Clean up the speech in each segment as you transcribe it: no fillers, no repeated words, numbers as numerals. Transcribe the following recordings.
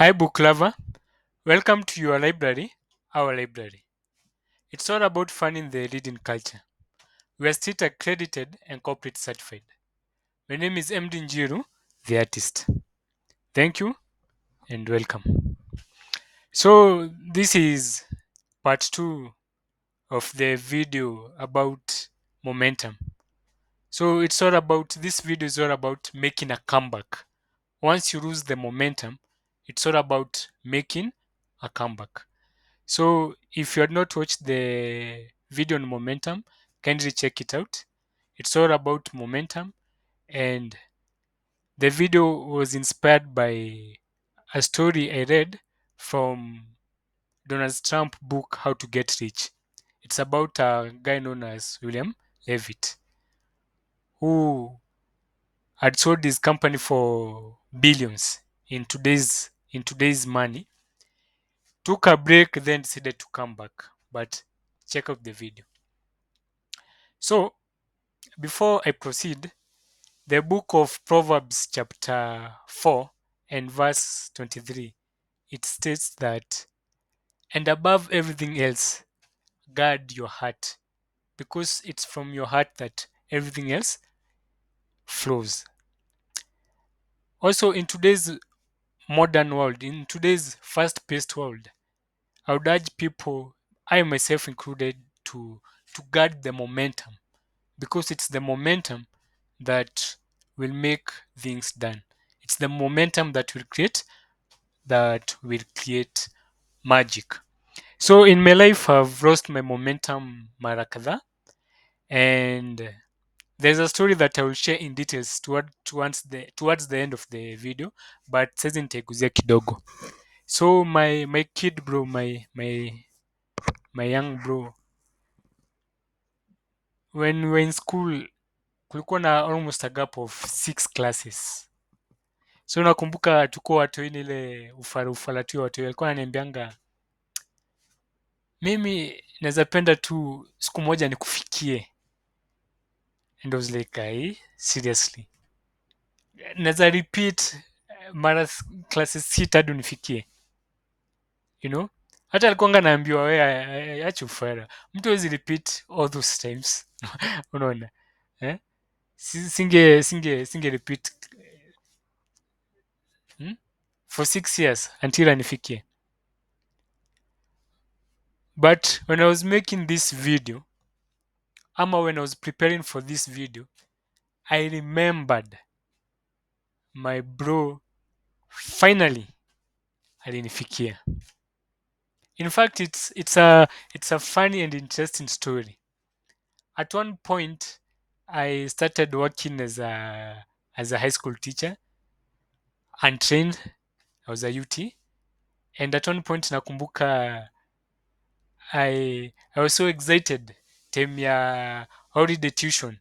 Hi, book lover. Welcome to your library, our library. It's all about fun in the reading culture. We are state accredited and corporate certified. My name is MD Njiru, the artist. Thank you and welcome. So, this is part 2 of the video about momentum. So, this video is all about making a comeback. Once you lose the momentum, it's all about making a comeback. So if you had not watched the video on momentum, kindly check it out. It's all about momentum, and the video was inspired by a story I read from Donald Trump book How to Get Rich. It's about a guy known as William Levitt who had sold his company for billions in today's money, took a break, then decided to come back. But check out the video. So before I proceed, the book of Proverbs, chapter 4 and verse 23, it states that, and above everything else, guard your heart, because it's from your heart that everything else flows. Also, in today's modern world, in today's fast paced world, I would urge people, I myself included, to guard the momentum, because it's the momentum that will make things done. It's the momentum that will create magic. So in my life, I've lost my momentum mara kadhaa, and there's a story that I will share in details towards the end of the video, but sasa nitaiguzia kidogo. So my kid bro, my young bro, when we were in school, kulikuwa na almost a gap of 6 classes. So nakumbuka tuko watoini ile ufala tu watu alikuwa ananiambianga mimi naweza penda tu siku moja nikufikie. And I was like, ai, seriously? Naweza repeat mara classes sita hadi unifikie, you know? Hata alikuwanga naambiwa we acha ufara. Mtu hawezi repeat all those times. Unaona? Eh? Singe repeat hmm? For 6 years until anifikie. But when I was making this video, when I was preparing for this video, I remembered my bro finally alinifikia. In fact, it's a funny and interesting story. At one point, I started working as a high school teacher, untrained. I was a UT, and at one point nakumbuka I was so excited. Time ya holiday tuition,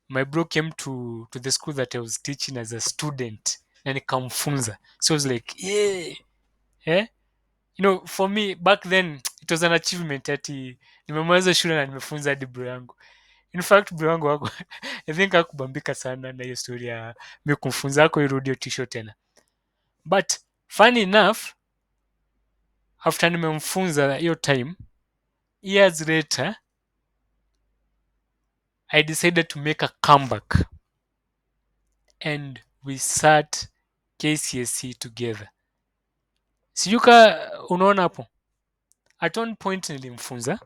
my bro came to the school that I was teaching as a student na nikamfunza. So I was like, yeah, eh? For me back then it was an achievement ati nimemaliza shule na nimefunza hadi bro yangu. In fact bro yangu wako I think hakubambika sana na hiyo story ya mimi kumfunza ako irudi tisho tena. But funny enough, after nimemfunza hiyo time, years later I decided to make a comeback and we sat KCSE together. Sijui ka unaona hapo. At one point nilimfunza.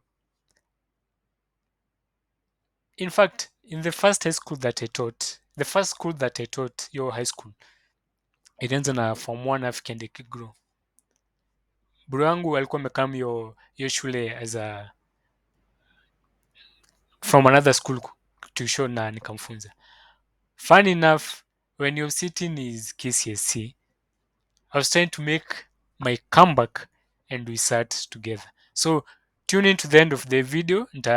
In fact, in the first high school that I taught, the first school that I taught, your high school, ilianza na form 1 African Grow. Bro yangu alikuwa amekam hiyo shule as a from another school to show na nikamfunza. Fun enough, when you're sitting is KCSE, I was trying to make my comeback and we sat together. So tune in to the end of the video and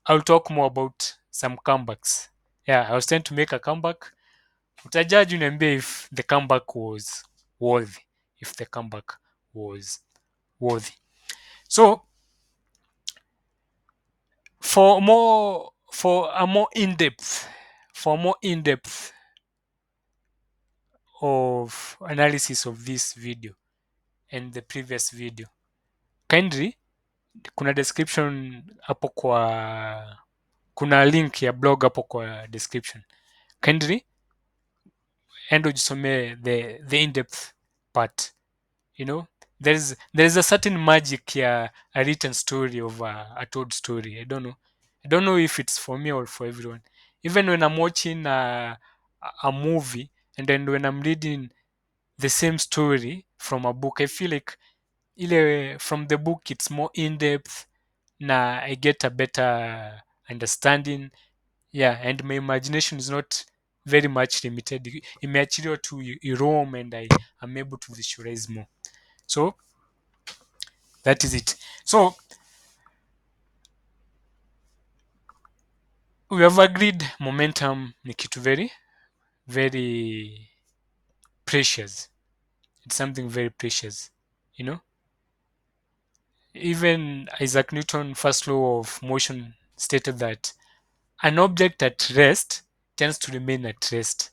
I'll talk more about some comebacks. Yeah, I was trying to make a comeback. Utajaji uniambie if the comeback was worthy. If the comeback was worthy. So for a more in-depth of analysis of this video and the previous video, kindly kuna description hapo kuna link ya blog hapo kwa description. Kindly enda ujisomee the in-depth part. You know, there is a certain magic ya a written story of a told story. I don't know if it's for me or for everyone. Even when I'm watching a movie, and then when I'm reading the same story from a book, I feel like ile from the book it's more in depth, na I get a better understanding. Yeah, and my imagination is not very much limited. Imeachiliwa to roam, and I am able to visualize more. So that is it. So we have agreed momentum ni kitu very very precious. It's something very precious, you know. Even Isaac Newton first law of motion stated that an object at rest tends to remain at rest,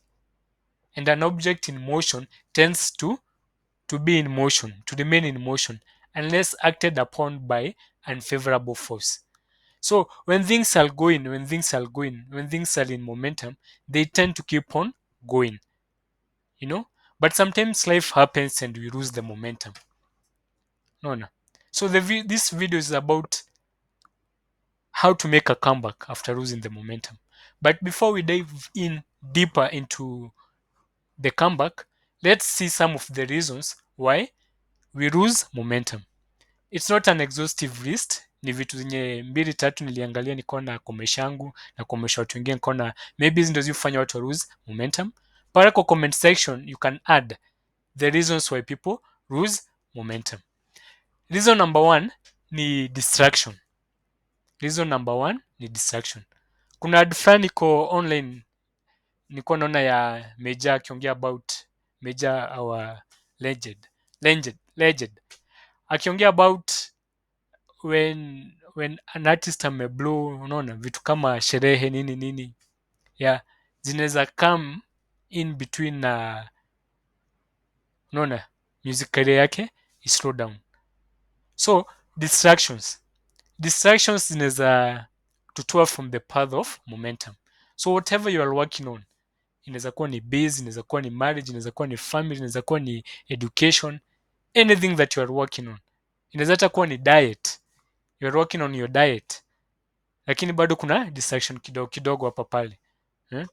and an object in motion tends to be in motion, to remain in motion, unless acted upon by unfavorable force. So when things are in momentum, they tend to keep on going, you know. But sometimes life happens and we lose the momentum. No, no. So this video is about how to make a comeback after losing the momentum. But before we dive in deeper into the comeback, let's see some of the reasons why we lose momentum. It's not an exhaustive list, ni vitu zenye mbili tatu niliangalia, nikaona kwa maisha yangu na kwa maisha watu wengine, nikaona maybe hizi ndio zifanya watu lose momentum. Pale kwa comment section you can add the reasons why people lose momentum. Reason number one ni distraction. Reason number one ni distraction. Kuna ad fulani iko online nilikuwa naona ya Meja akiongea about Meja, our legend akiongea about when an artist ameblow, unaona vitu kama sherehe nini nini, yeah, zinaweza come in between na unaona music career yake is slow down. So distractions zinaweza tutoa from the path of momentum. So whatever you are working on, inaweza kuwa ni biz, inaweza kuwa ni marriage, inaweza kuwa ni family, inaweza kuwa ni education, anything that you are working on. Inaweza hata kuwa ni diet, you are working on your diet, lakini bado kuna distraction kidogo kidogo hapa pale, eh?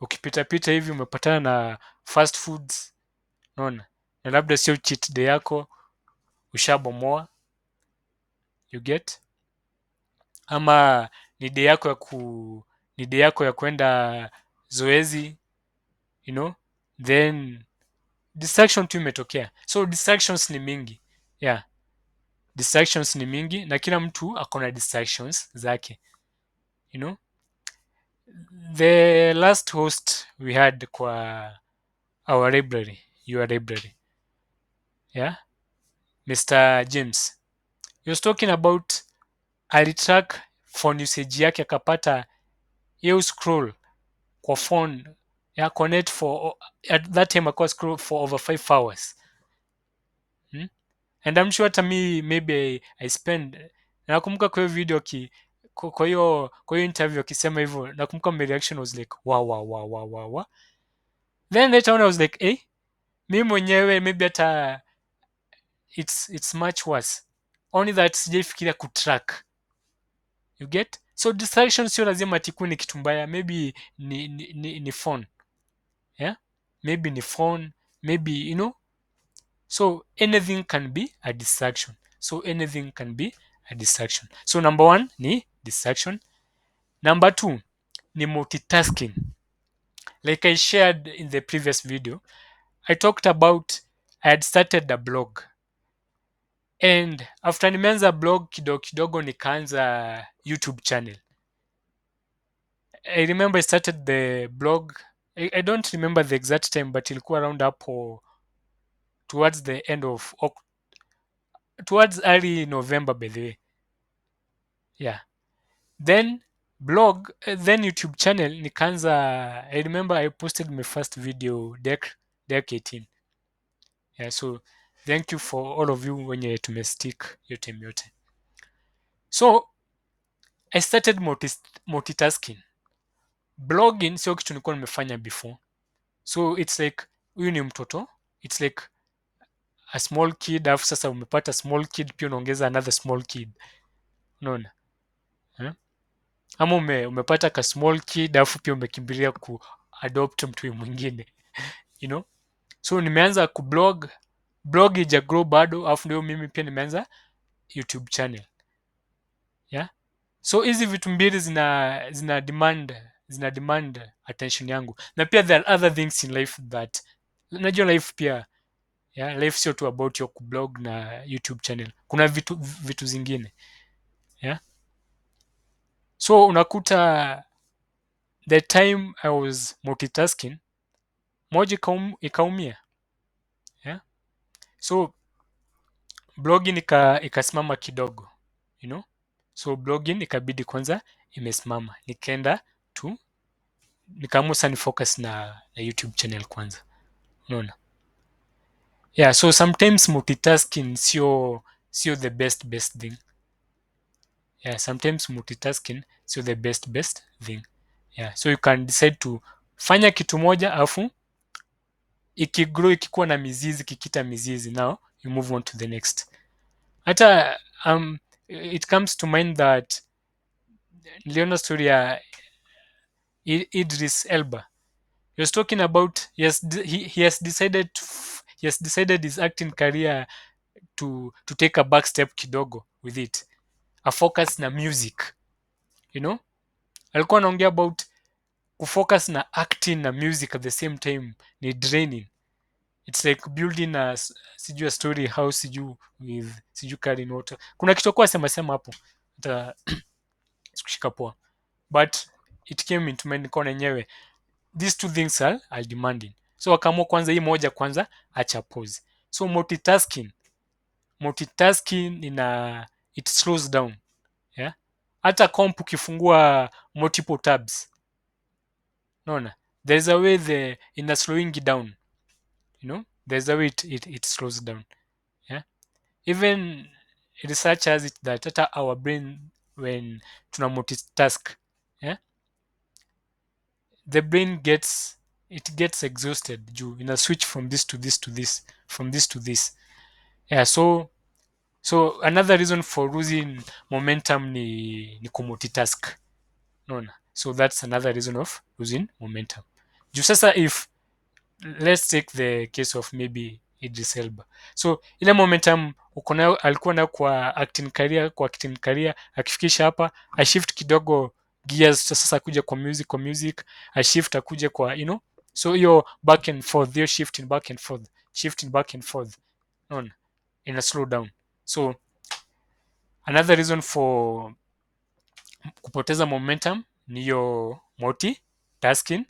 Ukipita pita hivi umepatana na fast foods, unaona, na labda sio cheat day yako, ushabomoa, you get, ama ni day yako ya kwenda zoezi, you know, then distraction tu imetokea. So distractions ni mingi, yeah, distractions ni mingi na kila mtu akona distractions zake, you know. The last host we had kwa our library, your library, yeah, Mr. James, he was talking about alitrack phone usage yake, akapata yeye scroll kwa phone ya connect for at that time akwa scroll for over 5 hours, hmm? And I'm sure hata me maybe I spend, nakumbuka kwa hiyo video kwa hiyo interview akisema hivyo, nakumbuka my reaction was like wow. Then later on I was like mimi mwenyewe maybe hata it's much worse, only that sijaifikiria kutrack, you get. So distraction sio lazima atiku ni kitu mbaya, maybe ni phone, yeah, maybe ni phone, maybe, you know. So anything can be a distraction. So number one ni distraction. Number two ni multitasking. Like I shared in the previous video, I talked about I had started a blog, and after nimeanza blog kidogo kidogo nikaanza YouTube channel. I remember I started the blog, I don't remember the exact time, but ilikuwa around hapo towards the end of towards early November by the way, yeah. Then blog, then YouTube channel nikaanza. I remember I posted my first video deck dakika 18. Yeah, so thank you for all of you wenye tumestick hiyo time yote. So I started multitasking. Blogging sio kitu nilikuwa nimefanya before, so it's like huyu ni mtoto, it's like a small kid, alafu sasa umepata small kid pia unaongeza another small kid, unaona eh? Ama umepata ka small kid alafu pia umekimbilia ku adopt mtu mwingine, you know. So nimeanza blog ija grow bado, alafu ndio mimi pia nimeanza YouTube channel, yeah. So hizi vitu mbili zina demand attention yangu, na pia there are other things in life that, unajua life pia, yeah, life sio tu about your blog na YouTube channel, kuna vitu zingine, yeah. So unakuta the time I was multitasking, moja ikaumia, yeah. So blogging ikasimama kidogo, you know. So blogging ikabidi kwanza imesimama, nikaenda tu nikaamua sasa ni focus na YouTube channel kwanza, unaona. Yeah, so sometimes multitasking sio the best thing. Yeah, sometimes multitasking sio the best thing. Yeah, so you can decide to fanya kitu moja afu ikigrow, ikikuwa na mizizi, kikita mizizi, now you move on to the next. Hata it comes to mind that niliona story ya Idris Elba. He was talking about he has decided his acting career to take a back step kidogo with it, a focus na music, you know. Alikuwa anaongea about kufocus na acting na music at the same time ni draining. It's like building a sijui a story house sijui with sijui carrying water. Kuna kitu kwa sema hapo sikushika poa, but it came into mind nikaona yenyewe these two things are demanding, so wakaamua kwanza hii moja kwanza acha pause. So multitasking it slows down, yeah. Hata comp ukifungua multiple tabs, unaona, there's a way in slowing it down, you know, there's a way it slows down, yeah. Even research has it that hata our brain when tuna multitask, yeah, the brain gets exhausted juu ina switch from this to this to this, from this to this, yeah. So another reason for losing momentum ni kumultitask, unaona. So that's another reason of losing momentum juu sasa, if let's take the case of maybe Idris Elba. So ile momentum uko nayo, alikuwa nayo kwa acting career, akifikisha hapa a shift kidogo gears, sasa kuja kwa music a shift akuje kwa, you know. So hiyo back and forth, hiyo shifting back and forth, unaona, ina slow down. So another reason for kupoteza momentum ni hiyo multitasking.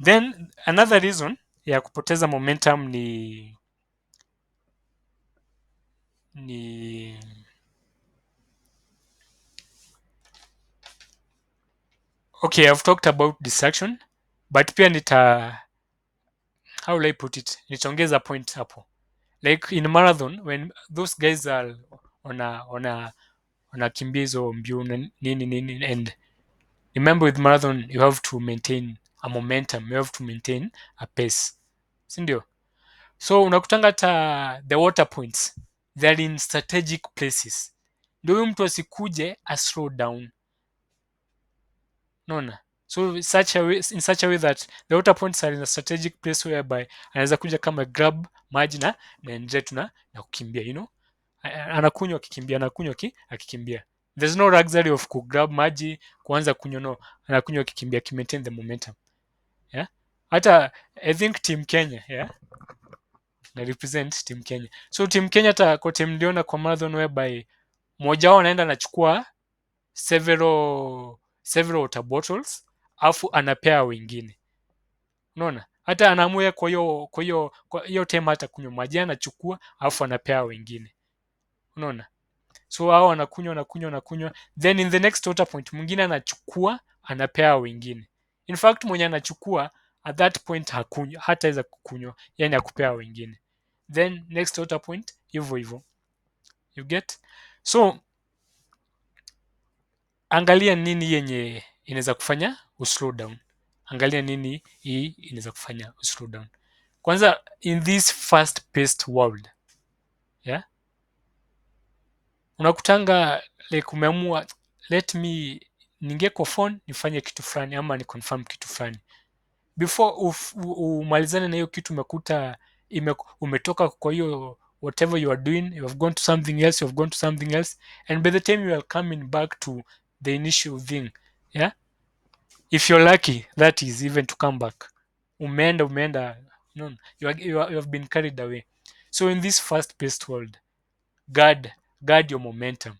Then another reason ya kupoteza momentum ni okay, I've talked about distraction, but pia how will I put it, nitaongeza point hapo, like in marathon when those guys are wanakimbia hizo mbio nini, and remember with marathon you have to maintain a momentum, you have to maintain a pace, si ndio? So unakutanga hata the water points they're in strategic places, ndio huyu mtu asikuje a slow down, unaona. So in such a way that the water points are in a strategic place whereby anaweza kuja kama grab maji na endelea tu na kukimbia, you know. Anakunywa akikimbia, there's no luxury of grab maji kuanza kunywa, no, anakunywa akikimbia, maintain the momentum, yeah. Hata I think team Kenya, yeah, na represent team Kenya. So team Kenya hata kwa team niliona kwa marathon whereby mmoja wao anaenda anachukua several water bottles afu anapea wengine, unaona. Hata anaamua kwa hiyo time hata kunywa maji anachukua afu anapea wengine, unaona. So hao wanakunywa, then in the next water point mwingine anachukua anapea wengine. In fact mwenye anachukua at that point hakunywa, hataweza kukunywa, yani akupea wengine, then next water point hivyo hivyo, you get. So angalia nini yenye inaweza kufanya uslow down, angalia nini hii inaweza kufanya uslow down. Kwanza, in this fast paced world, yeah, unakutanga like umeamua let me ningie kwa phone nifanye kitu fulani ama ni confirm kitu fulani, before umalizane na hiyo kitu umekuta umetoka kwa hiyo whatever you are doing, you have gone to something else, you have gone to something else, and by the time you are coming back to the initial thing, yeah, if you're lucky, that is even to come back, umeenda no, you have been carried away. So in this fast paced world, guard your momentum.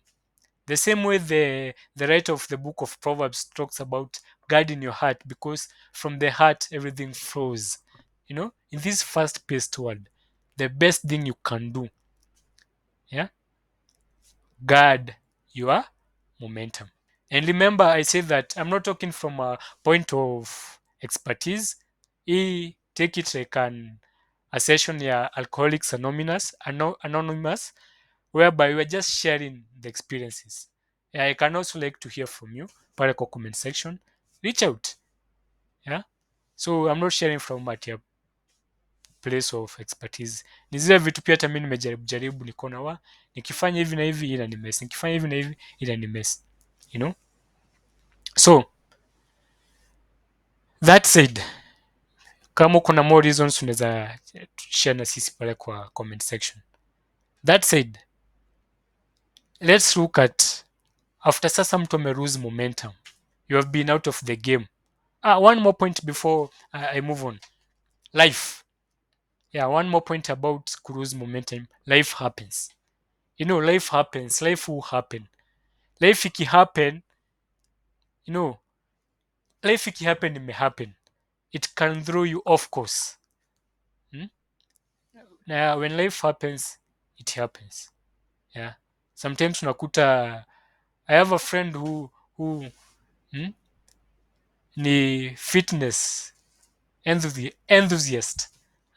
The same way the writer of the book of Proverbs talks about guarding your heart, because from the heart everything flows. In this fast-paced world, the best thing you can do, yeah, guard your momentum. And remember, I say that I'm not talking from a point of expertise. Take it like a session, yeah, Alcoholics Anonymous, whereby we're just sharing the experiences. Yeah, I can also like to hear from you. Pale kwa comment section, reach out. Yeah, so I'm not sharing from at your place of expertise. Ni zile vitu pia hata mimi nimejaribu nikaona nikifanya hivi na hivi ila ni mess, nikifanya hivi na hivi ila ni mess, you know. So that said, kama kuna more reasons unaweza share na sisi pale kwa comment section. That said, let's look at after sasa mtu amelose momentum, you have been out of the game. One more point before I move on. Life. Yeah, one more point about lose momentum. Life happens. Life happens. Life will happen. Life ikihappen, life ikihappen, it may happen. It can throw you off course. Now, when life happens, it happens. Yeah. Sometimes unakuta, I have a friend who ni fitness enthusiast,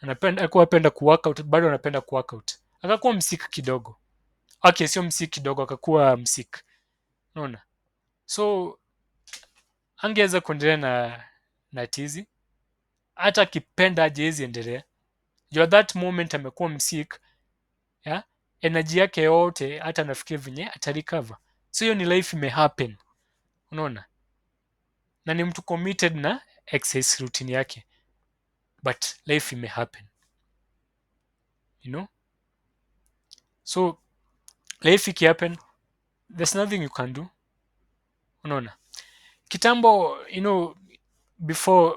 alikuwa apenda kuworkout, bado anapenda kuworkout, akakuwa msik kidogo. Okay, sio msik kidogo, akakuwa msik, unaona. So angeweza kuendelea na tizi, hata akipenda hajezi endelea. At that moment amekuwa msik, yeah? Energy yake yote hata anafikiria venye atarecover. So hiyo ni life may happen, unaona, na ni mtu committed na exercise routine yake, but life may happen, so life ikihappen, there's nothing you can do, unaona. Kitambo, before,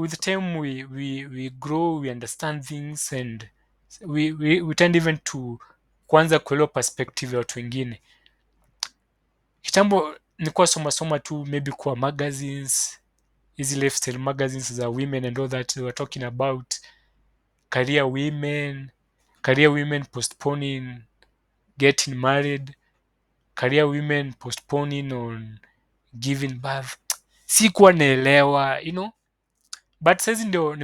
with time we grow, we understand things, and we tend even to kuanza kuelewa perspective ya watu wengine. Kitambo nilikuwa soma tu maybe kwa magazines, hizi lifestyle magazines za women and all that, they were talking about career women postponing getting married, career women postponing on giving birth. Sikuwa naelewa, but saizi ndio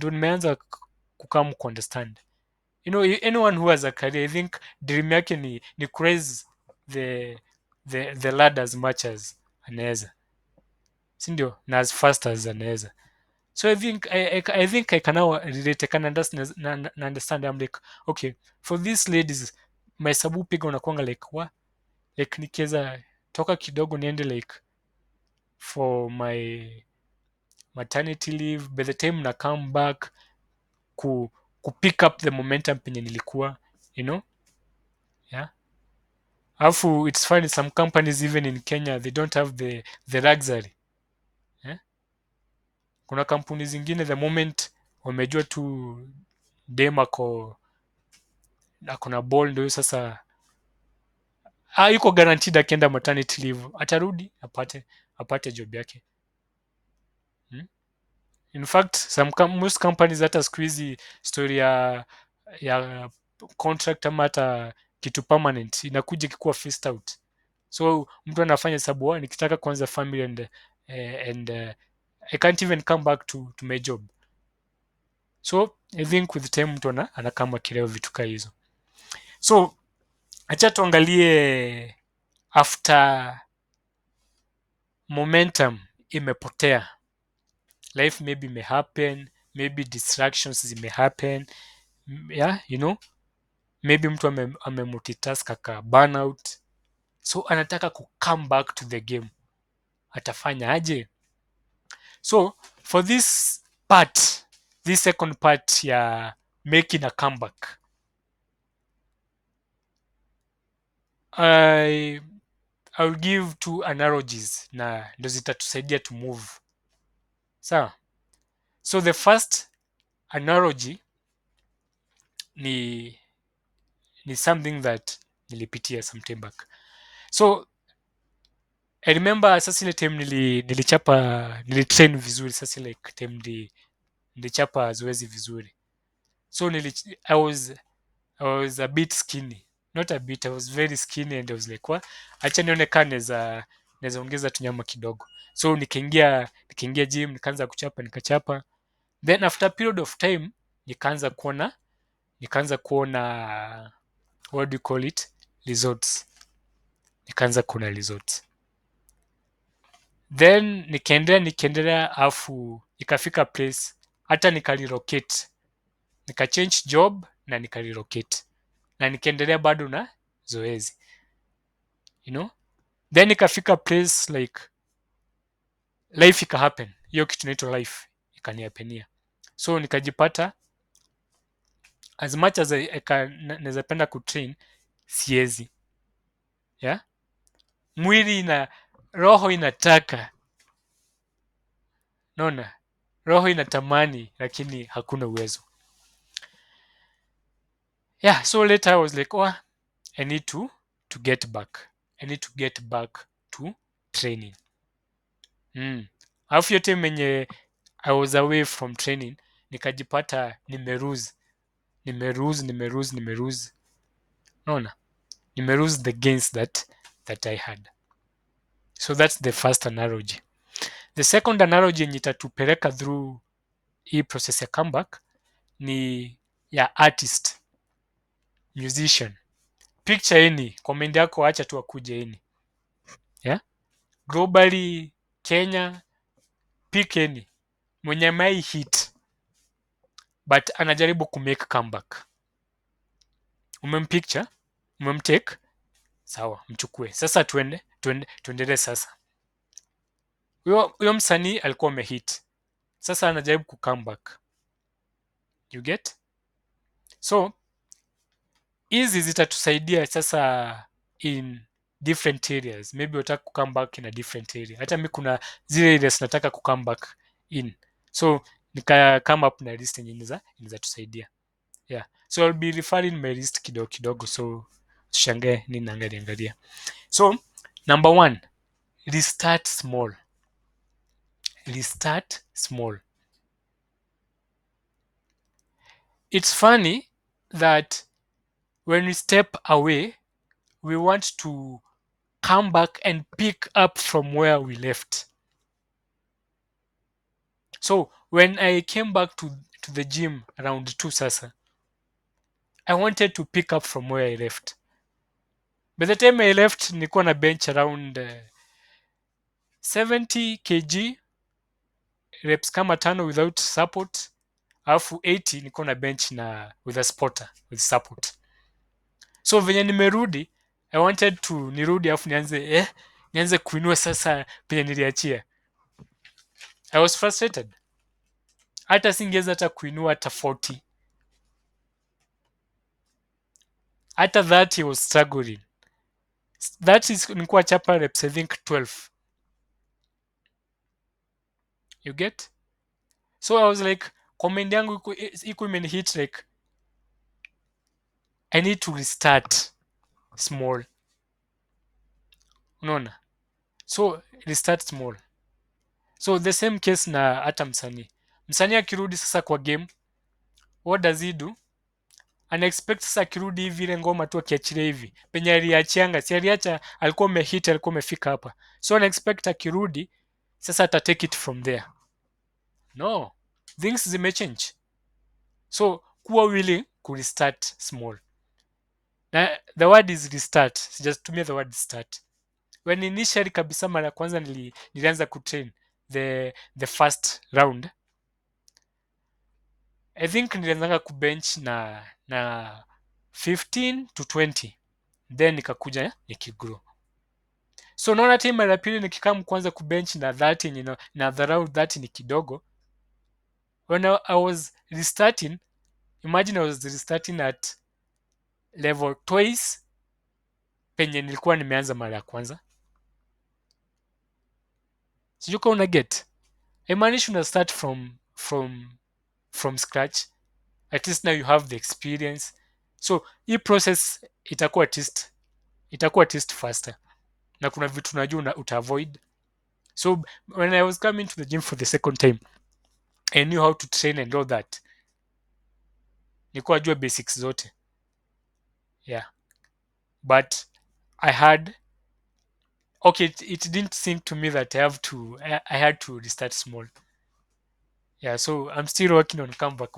nimeanza kukam ku understand. Anyone who has a career, I think dream yake ni craze the ladder as much as anaweza, si ndio, na as fast as anaweza. So I think I can now relate, I can understand. I'm like, okay, for these ladies, mahesabu piga unakuanga like like nikiweza toka kidogo niende like for my maternity leave, by the time na come back ku pick up the momentum penye nilikuwa, yeah. Alafu it's funny, some companies even in Kenya, they don't have the luxury, yeah? Kuna kampuni zingine the moment wamejua tu dem ako na ball, ndio sasa yuko guaranteed akienda maternity leave atarudi apate job yake. In fact, most companies hata siku hizi story ya contract ama hata kitu permanent inakuja ikikuwa phased out. So mtu anafanya hesabu, nikitaka kuanza family I can't even come back to my job. So I think with time mtu anakama kilewa vitu kaa hizo. So acha tuangalie after momentum imepotea, life maybe may happen, maybe distractions zime happen, yeah, you know, maybe mtu multitask aka burnout, so anataka ku come back to the game, atafanya aje? So for this part, this second part ya making a comeback, I'll give two analogies na ndo zitatusaidia to move. Sawa? So the first analogy ni something that nilipitia some time back. So I remember sasa ile time nilitrain vizuri, sasa like time nilichapa zoezi vizuri. So I was a bit skinny. Not a bit, I was very skinny and I was like, what? Acha nione kama naweza ongeza tunyama kidogo. So nikaingia gym, nikaanza kuchapa, nikachapa. Then after a period of time nikaanza kuona what do you call it? Results. Nikaanza kuona results. Then nikaendelea afu ikafika place hata nikarelocate. Nikachange job na nikarelocate. Na nikaendelea bado na zoezi. You know? Then ikafika place like life ika happen. Hiyo kitu inaitwa life ikaniapenia. So nikajipata as much as naweza penda kutrain siezi. Yeah? Mwili na roho inataka. Naona? Roho inatamani lakini hakuna uwezo. Yeah, so later I was like, oh, I need to get back. I need to get back to training. Alafu hiyo time yenye I was away from training, nikajipata nimeruse. Naona? Nimeruse the gains that I had. So that's the first analogy. The second analogy yenye itatupeleka through hii process ya comeback ni ya artist, musician. Picture any, comment yako acha tu akuje any. Yeah? Globally, Kenya, pick any. Mwenye mai hit but anajaribu kumake comeback. Umempicture, umemtake, sawa, mchukue. Sasa tuendelee sasa. Huyo msanii alikuwa amehit. Sasa anajaribu ku comeback. You get? So hizi zitatusaidia sasa in different areas. Maybe unataka ku come back in a different area. Hata mimi kuna zile areas nataka ku come back in. So nika come up na list yenye inaweza tusaidia. Yeah. So I'll be referring my list kidogo so usishangae nini naangalia. So number 1, restart small. Restart small. It's funny that when we step away, we want to come back and pick up from where we left. So when I came back to the gym around 2 sasa, I wanted to pick up from where I left. By the time I left, nilikuwa na bench around 70 kg, reps kama 5 without support, alafu 80 nilikuwa na bench na with a spotter, with support. So venye nimerudi, I wanted to nirudi alafu nianze kuinua sasa penye niliachia. I was frustrated. Hata singeweza hata kuinua hata 40. Hata that he was struggling. That is nilikuwa chapa reps I think 12. You get? So I was like, comment yangu iko imenihit like I need to restart small. Unaona? So restart small. So the same case na hata msanii. Msanii akirudi sasa kwa game, what does he do? Anaexpect sasa akirudi hivi ile ngoma tu akiachilia hivi. Penye aliachianga, si aliacha alikuwa amehit, alikuwa amefika hapa. So anaexpect akirudi sasa ata take it from there. No, things zimechange. So kuwa willing kurestart small. Na the word is restart, sijatumia the word start. When initially kabisa mara ya kwanza nilianza kutrain the first round, I think nilianzanga kubench na 15 to 20, then nikakuja nikigrow. So naona time mara ya pili nikikam kwanza kubench na 30 yenye na dharau 30 ni kidogo. When I was restarting, imagine I was restarting at level twice penye nilikuwa nimeanza mara ya kwanza. Sijui kama una get. Haimaanishi una start from scratch. At least now you have the experience. So hii process itakuwa at least faster. Na kuna vitu najua utaavoid. So when I was coming to the gym for the second time, I knew how to train and all that. Nilikuwa najua basics zote. Yeah. But I had okay, it didn't sink to me that I had to restart small. Yeah, so I'm still working on comeback.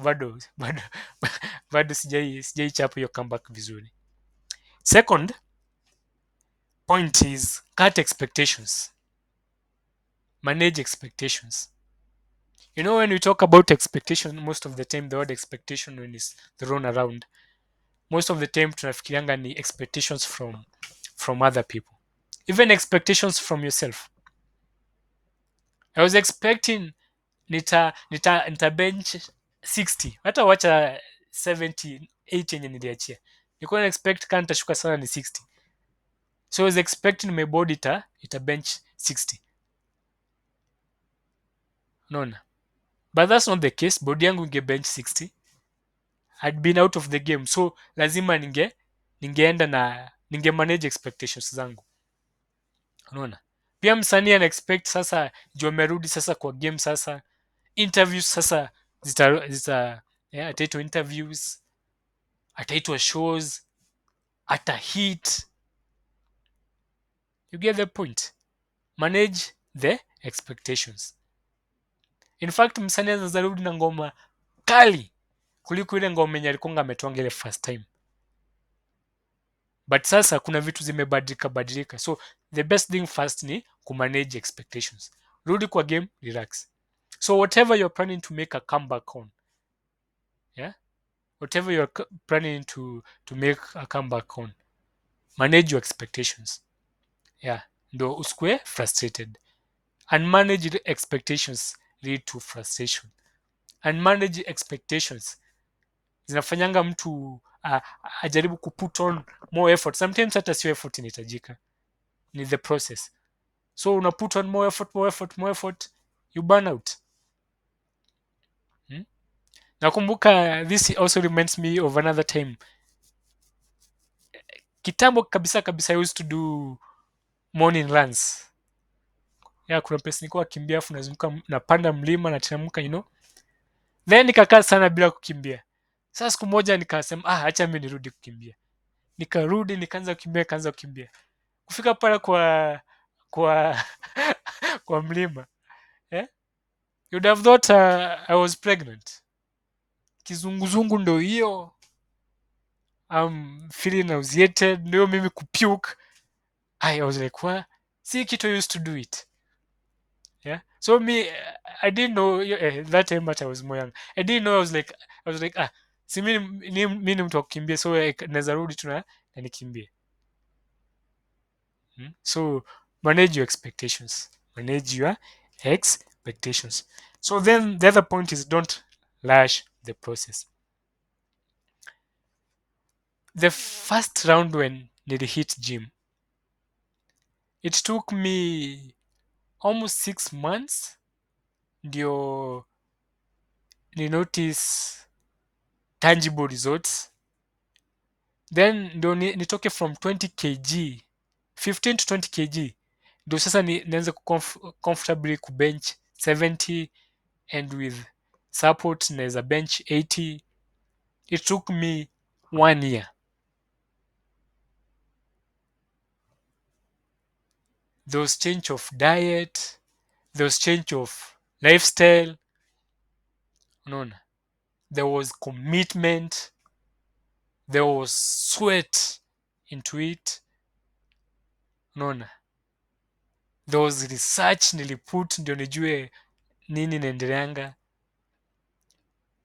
Bado sijai chapa hiyo comeback vizuri. Second point is cut expectations. Manage expectations. You know, when we talk about expectation, most of the time the word expectation when is thrown around, most of the time tunafikirianga ni expectations from other people. Even expectations from yourself. I was expecting nita bench 60, hata wacha 70 8 yenye niliachia, nilikuwa na expect kama nitashuka sana ni 60. So I was expecting my body ita bench 60, unaona, but that's not the case. Body yangu inge bench 60, I'd been out of the game. So lazima ningeenda na ninge manage expectations zangu, unaona. Pia msanii ana expect sasa juu amerudi sasa kwa game, sasa interviews sasa zita yeah, ataitwa interviews, ataitwa shows, ata hit. You get the point. Manage the expectations. In fact, msanii anaweza rudi na ngoma kali kuliko ile ngoma yenye alikuwa ametonga ile first time, but sasa kuna vitu zimebadilika. So the best thing first ni kumanage expectations. Rudi kwa game, relax. So whatever you're planning to make a comeback on, yeah, whatever you're planning to make a comeback on, manage your expectations. Yeah, ndo usikue frustrated. Unmanaged expectations lead to frustration. Unmanaged expectations zinafanyanga mtu ajaribu kuput on more effort. Sometimes hata sio effort inahitajika, ni the process. So una put on more effort, you burn out. Hmm? Nakumbuka, this also reminds me of another time. Kitambo kabisa kabisa I used to do morning runs. Yeah, kuna place nilikuwa kimbia afu nazunguka napanda mlima na teremka, Then nikakaa sana bila kukimbia. Sasa siku moja nikasema acha mimi nirudi kukimbia. Nikarudi nikaanza kukimbia. Kufika pale kwa kwa mlima. Eh? You'd have thought I was pregnant. Kizunguzungu ndo hiyo. I'm feeling nauseated. Ndio mimi kupuke. I was like, what? See, Kito used to do it. Yeah. So me, I didn't know that time, but I was more young. I didn't know. I was like, si mimi ni mtu wa kukimbia, so naweza rudi tu na nikimbie. So manage your expectations. Manage your expectations. So then the other point is don't rush the process. The first round when nili hit gym, it took me almost 6 months ndio ni notice tangible results. Then ndio nitoke from 20 kg 15 to 20 kg ndio sasa nianze comfortably kubench 70, and with support naweza bench 80. It took me 1 year. There was change of diet, there was change of lifestyle, unaona, there was commitment, there was sweat into it, unaona, there was research niliput ndio nijue nini naendeleanga.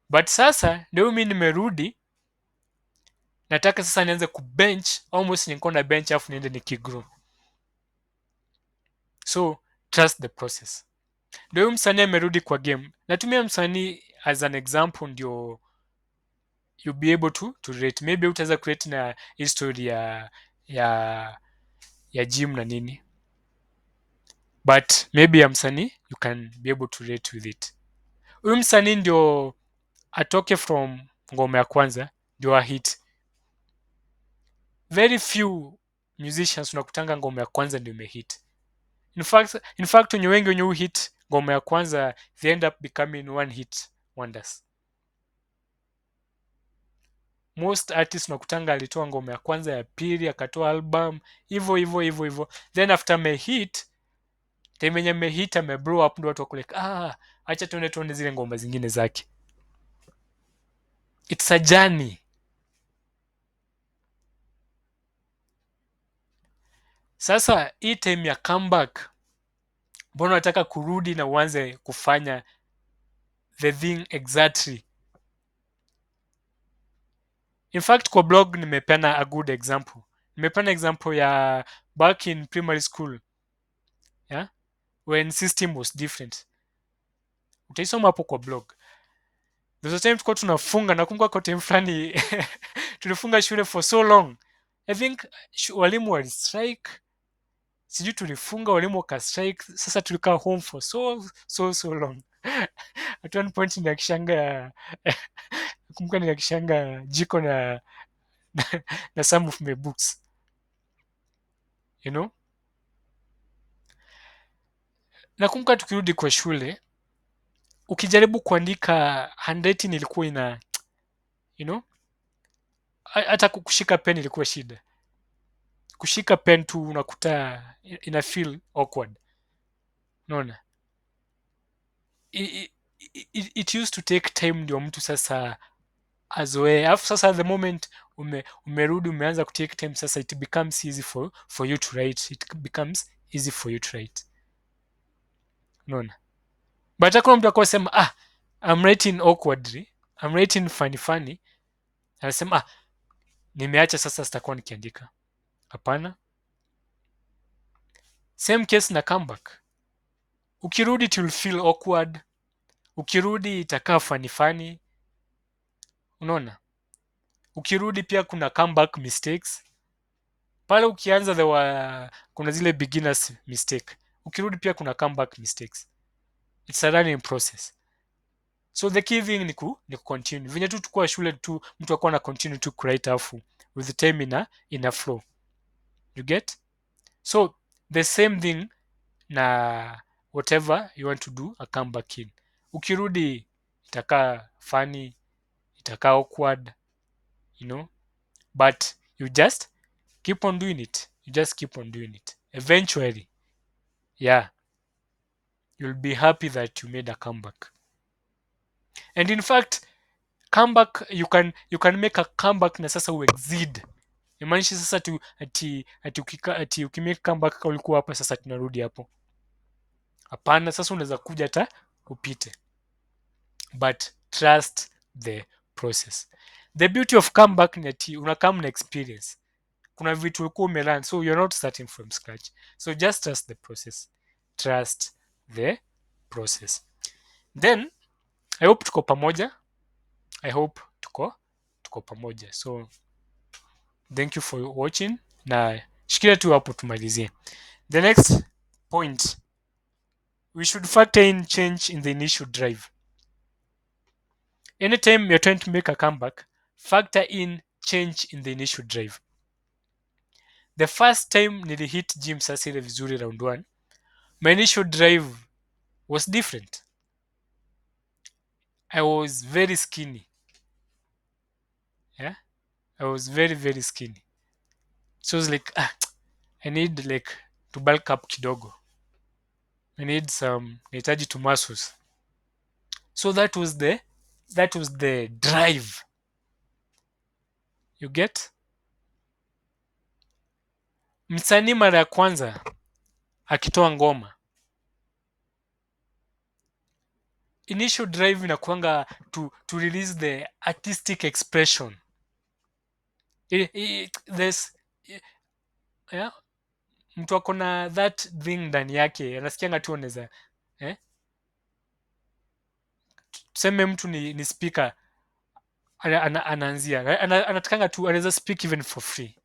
But sasa ndio mi nimerudi, nataka sasa nianze kubench almost nilikuwa na bench afu niende nikigrow. So trust the process. Ndio huyu msanii amerudi kwa game. Natumia msanii as an example ndio you be able to rate. Maybe utaweza create na history ya ya gym na nini, but maybe ya msanii you can be able to rate with it. Huyu msanii ndio atoke from ngoma ya kwanza ndio a hit. Very few musicians unakutanga ngoma ya kwanza ndio imehit. In fact wenye wengi wenye hit ngoma ya kwanza they end up becoming one hit wonders. Most artists unakutanga alitoa ngoma ya kwanza, ya pili, akatoa album hivyo hivyo hivyo hivyo, then after mehit time yenye mehit ameblow up, ndio watu wako like acha tuone zile ngoma zingine zake. It's a journey. Sasa hii time ya comeback, mbona unataka kurudi na uanze kufanya the thing exactly? In fact kwa blog nimepeana a good example. Nimepeana example ya back in primary school, yeah, when system was different. Utaisoma hapo kwa blog. There's a time tulikuwa tunafunga, nakumbuka kwa time fulani tulifunga shule for so long. I think walimu wali strike, sijui tulifunga, walimu waka strike, sasa tulikaa home for so long. At one point nakishanga nakumbuka nikishanga jiko na some of my books, you know. Nakumbuka tukirudi kwa shule, ukijaribu kuandika handwriting ilikuwa ina, you know, hata kushika pen ilikuwa shida. Kushika pen tu unakuta ina feel awkward, unaona. It used to take time ndio mtu sasa azoee, alafu sasa the moment umerudi umeanza ku take time, sasa it becomes easy for you to write, it becomes easy for you to write, unaona. But hakuna mtu akao sema I'm writing awkwardly, I'm writing funny, anasema nimeacha sasa sitakuwa nikiandika. Hapana. Same case na comeback. Ukirudi it will feel awkward, ukirudi itakaa funny, unaona. Ukirudi pia kuna comeback mistakes pale. Ukianza kuna zile beginners mistake, ukirudi pia kuna comeback mistakes. It's a learning process. So the key thing ni continue. Venye tu tukua shule tu mtu akuwa na continue to write afu with the time ina flow. You get? So the same thing na whatever you want to do a comeback in. Ukirudi itakaa funny, itakaa awkward, you know, but you just keep on doing it. You just keep on doing it. Eventually, yeah, you'll be happy that you made a comeback. And in fact, comeback you can make a comeback na sasa uexceed. Imaanishi sasa ati ukimake comeback ulikuwa hapa sasa tunarudi hapo. Hapana, sasa unaweza kuja hata upite. But trust the process. The beauty of comeback ni ati unakam na experience. Kuna vitu ulikuwa umelearn, so you're not starting from scratch. So just trust the process. Trust the process. Then I hope tuko pamoja. I hope tuko pamoja. So thank you for watching, na shikilia tu hapo tumalizie. The next point, we should factor in change in the initial drive. Anytime you're trying to make a comeback, factor in change in the initial drive. The first time nilihit gym sasa ile vizuri round 1, my initial drive was different. I was very skinny. Yeah, I was very skinny. So I was like, I need like to bulk up kidogo. I need nahitaji to muscles. So that was the That was the drive. You get? Msanii mara ya kwanza akitoa ngoma, initial drive inakuanga to release the artistic expression. There's, yeah, mtu ako na that thing ndani yake, anasikianga tu anaweza eh? Tuseme mtu ni speaker, anaanzia anatakanga tu anaweza speak even for free,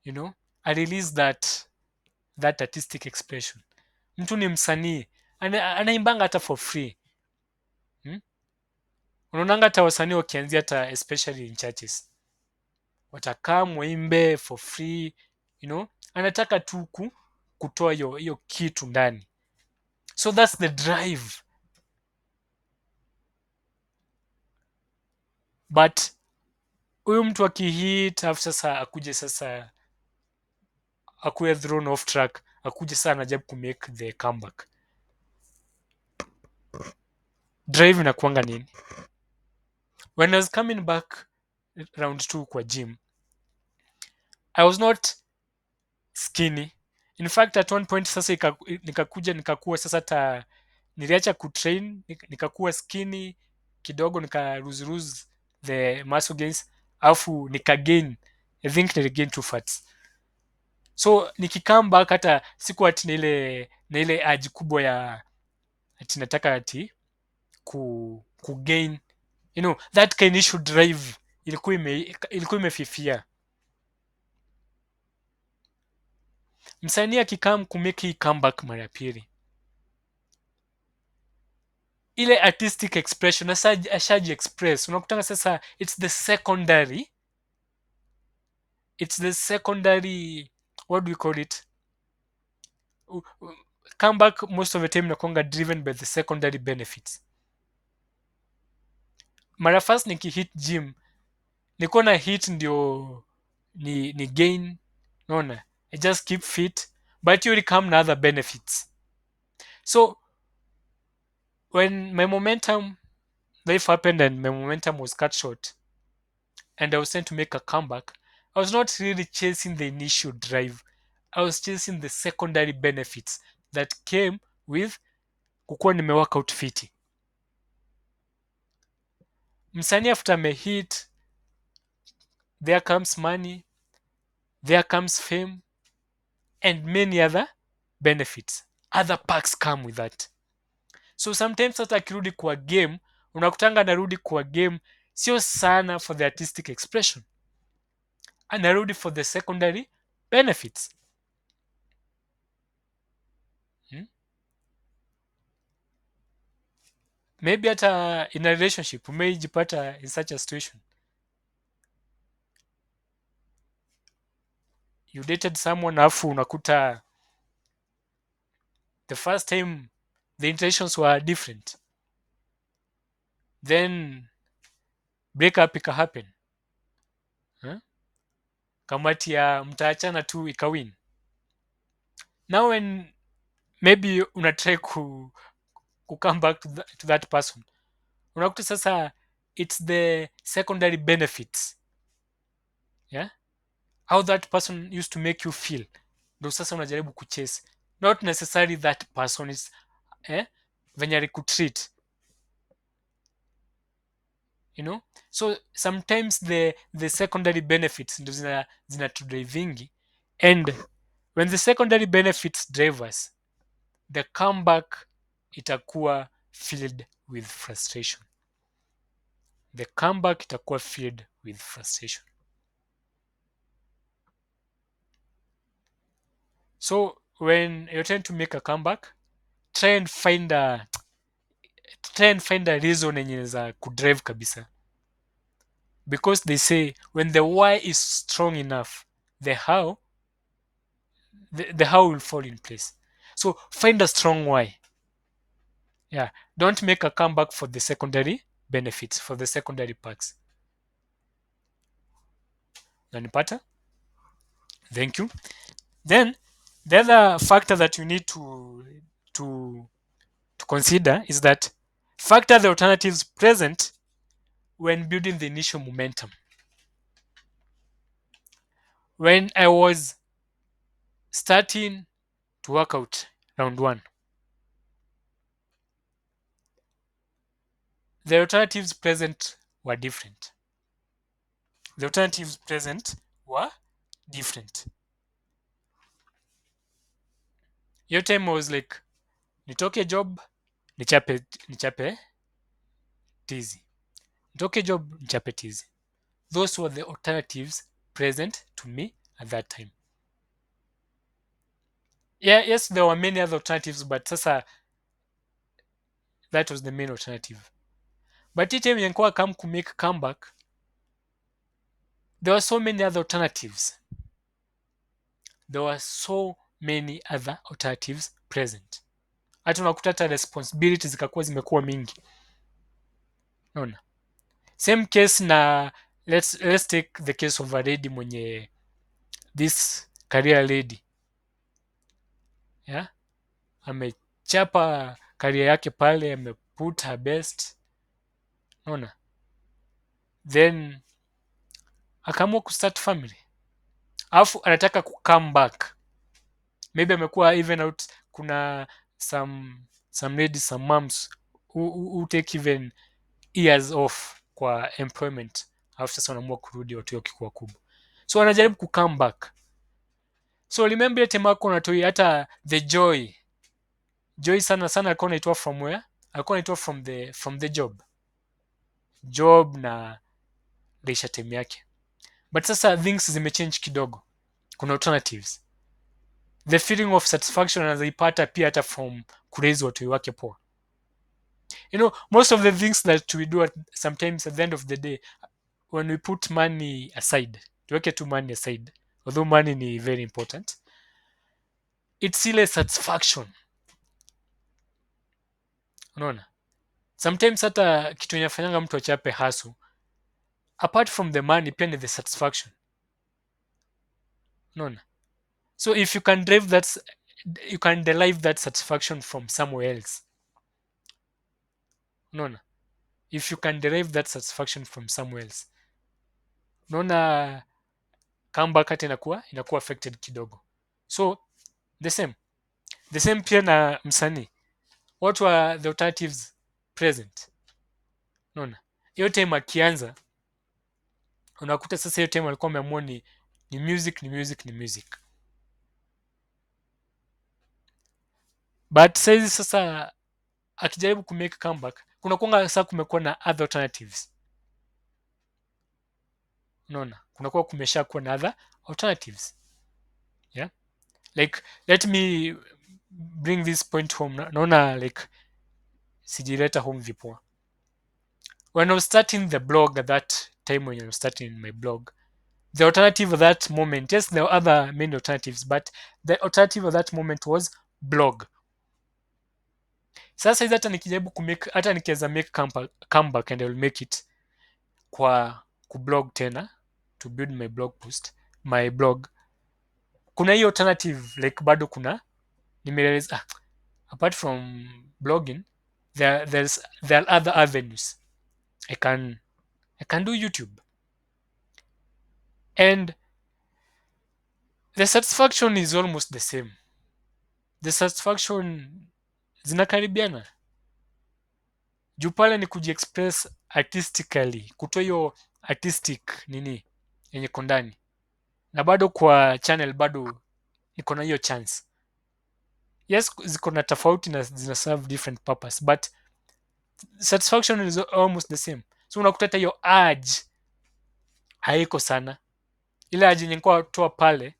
you know, I release that artistic expression. Mtu ni msanii anaimbanga hata for free, hmm? Unaonanga hata wasanii wakianzia, hata especially in churches, watakaa mwimbe for free, you know, anataka tu kutoa hiyo kitu ndani, so that's the drive. But huyu mtu akihit afu sasa akuje sasa akuwe thrown off track, akuje sasa anajaribu kumake the comeback, drive inakuanga nini? When I was coming back round 2 kwa gym, I was not skinny. In fact at one point sasa nikakuja nikakuwa sasa, hata niliacha kutrain nikakuwa skinny kidogo, nika lose the muscle gains, alafu nika gain, I think niligain 2 fats. So nikikam back, hata siku ati na ile aji kubwa ya ati nataka ati ku gain, you know, that kind issue drive ilikuwa imefifia. Msanii akikam kumake hii comeback mara ya pili, ile artistic expression ashaji express, unakutanga sasa it's the secondary, what do we call it, comeback most of the time inakuanga driven by the secondary benefits. Mara first nikihit gym niko na hit ndio ni gain, naona I just keep fit, but you will come na other benefits. So when my momentum life happened and my momentum was cut short and I was trying to make a comeback, I was not really chasing the initial drive. I was chasing the secondary benefits that came with kukuwa nimework out fiti. Msanii after amehit, there comes money, there comes fame and many other benefits. Other perks come with that. So sometimes hata akirudi kwa game, unakutanga anarudi kwa game sio sana for the artistic expression, anarudi for the secondary benefits. Maybe hata in a relationship umeijipata in such a situation, you dated someone afu unakuta the first time the intentions were different, then breakup ika happen, kamati ya mtaachana tu ikawin. Now when maybe una try ku come back to that person, unakuta sasa it's the secondary benefits, yeah, how that person used to make you feel, ndo sasa unajaribu kuchase, not necessarily that person is venye alikutreat, you know. So sometimes the secondary benefits ndo zina tudrivingi, and when the secondary benefits drive us, the comeback itakuwa filled with frustration. The comeback itakuwa filled with frustration. So when you're trying to make a comeback, try and find a reason yenye inaweza kudrive kabisa, because they say when the why is strong enough, the how will fall in place. So find a strong why. Yeah, don't make a comeback for the secondary benefits, for the secondary perks. Nanipata? Thank you. Then the other factor that you need to consider is that Factor the alternatives present when building the initial momentum. When I was starting to work out round one, the alternatives present were different. The alternatives present were different. Your time was like nitoke job, nichape tizi. Nitoke job, nichape tizi. Those were the alternatives present to me at that time. Yeah, yes, there were many other alternatives, but sasa that was the main alternative. But each time yenye come to make comeback, there were so many other alternatives. There were so many other alternatives present. Hata unakuta hata responsibilities zikakuwa zimekuwa mingi. Unaona? Same case na let's take the case of a lady mwenye this career lady. Yeah? Amechapa career yake pale, ameput her best. Unaona? Then akaamua kustart family. Alafu anataka come back. Maybe amekuwa even out, kuna some ladies, some moms who take even years off kwa employment, alafu sasa wanaamua kurudi watu wakikuwa kubwa, so wanajaribu come back. So remember ile tema yako unatoi hata the joy sana sana alikuwa anaitwa from where? Alikuwa anaitwa from the job na leisure time yake, but sasa things zimechange kidogo, kuna alternatives. The feeling of satisfaction anazaipata pia hata from kuraise watu wake poa. You know, most of the things that we do sometimes at the end of the day, when we put money aside, tuweke tu money aside, although money ni very important, it's ile satisfaction. Unaona, sometimes hata kitu inafanyanga mtu achape hasu, apart from the money pia ni the satisfaction. Unaona, so if you can derive that satisfaction from somewhere else. Unaona, if you can derive that satisfaction from somewhere else, unaona comeback hata inakuwa affected kidogo. So the same pia na msanii, what were the alternatives present? Unaona, hiyo time akianza unakuta sasa hiyo time alikuwa ameamua ni music. But saizi sasa akijaribu kumake comeback, kuna kuanga sasa kumekuwa na other alternatives. Unaona, kunakuwa kumesha kuwa na other alternatives. Yeah, like let me bring this point home. Naona like sijileta home vipoa. When I was starting the blog at that time, when I was starting my blog, the alternative at that moment, yes, there were other many alternatives, but the alternative at that moment was blog. Sasa hizi hata nikijaribu kumake, hata nikiweza make comeback and I will make it kwa kublog tena, to build my blog, kuna hiyo alternative like bado kuna nimerealize apart from blogging there are other avenues. I can do YouTube, and the satisfaction is almost the same. The satisfaction zinakaribiana juu pale ni kujiexpress artistically, kutoa hiyo artistic nini yenye kondani, na bado kwa channel bado niko na hiyo chance. Yes, ziko na tofauti na zina serve different purpose, but satisfaction is almost the same. So unakuta hata hiyo urge haiko sana, ile urge yenye nilikuwa toa pale,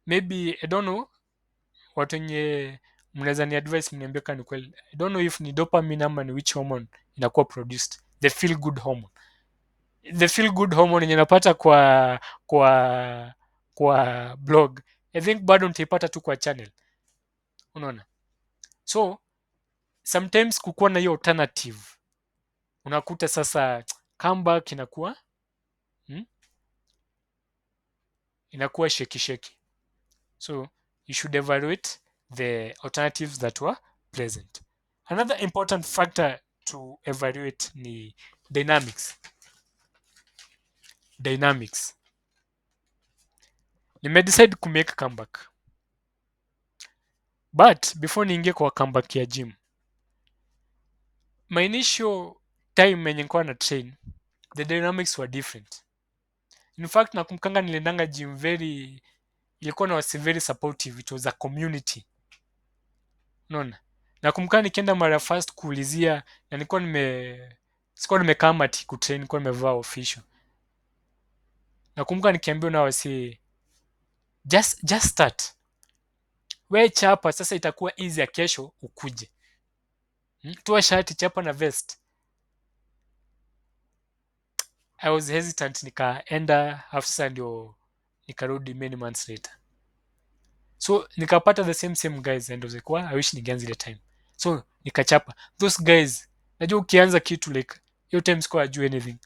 maybe I don't know, watu wenye mnaweza ni advice mniambie kama ni kweli. I don't know if ni dopamine ama ni which hormone inakuwa produced, the feel good hormone. The feel good hormone yenye napata kwa blog, I think bado nitaipata tu kwa channel. Unaona, so sometimes kukuwa na hiyo alternative, unakuta sasa comeback inakuwa shaky. So you should evaluate the alternatives that were present. Another important factor to evaluate ni dynamics. Dynamics. Nimedecide kumake comeback. But before niingie kwa comeback ya gym, my initial time yenye nilikuwa na train, the dynamics were different. In fact nakumkanga niliendanga gym ilikuwa na wasi very supportive, it was a community. Unaona? Nakumbuka nikienda mara first kuulizia na sikuwa nimekaa mati kutrain, nilikuwa nimevaa official. Nakumbuka nikiambiwa na wasi just start. We chapa sasa itakuwa easy ya kesho ukuje. Toa shati, chapa na vest. I was hesitant, nikaenda half sasa ndio nikarudi many months later. So nikapata the same guys and was like, I wish ningeanza ile time. So nikachapa. Those guys, najua ukianza kitu like hiyo time sikuwa ajua anything.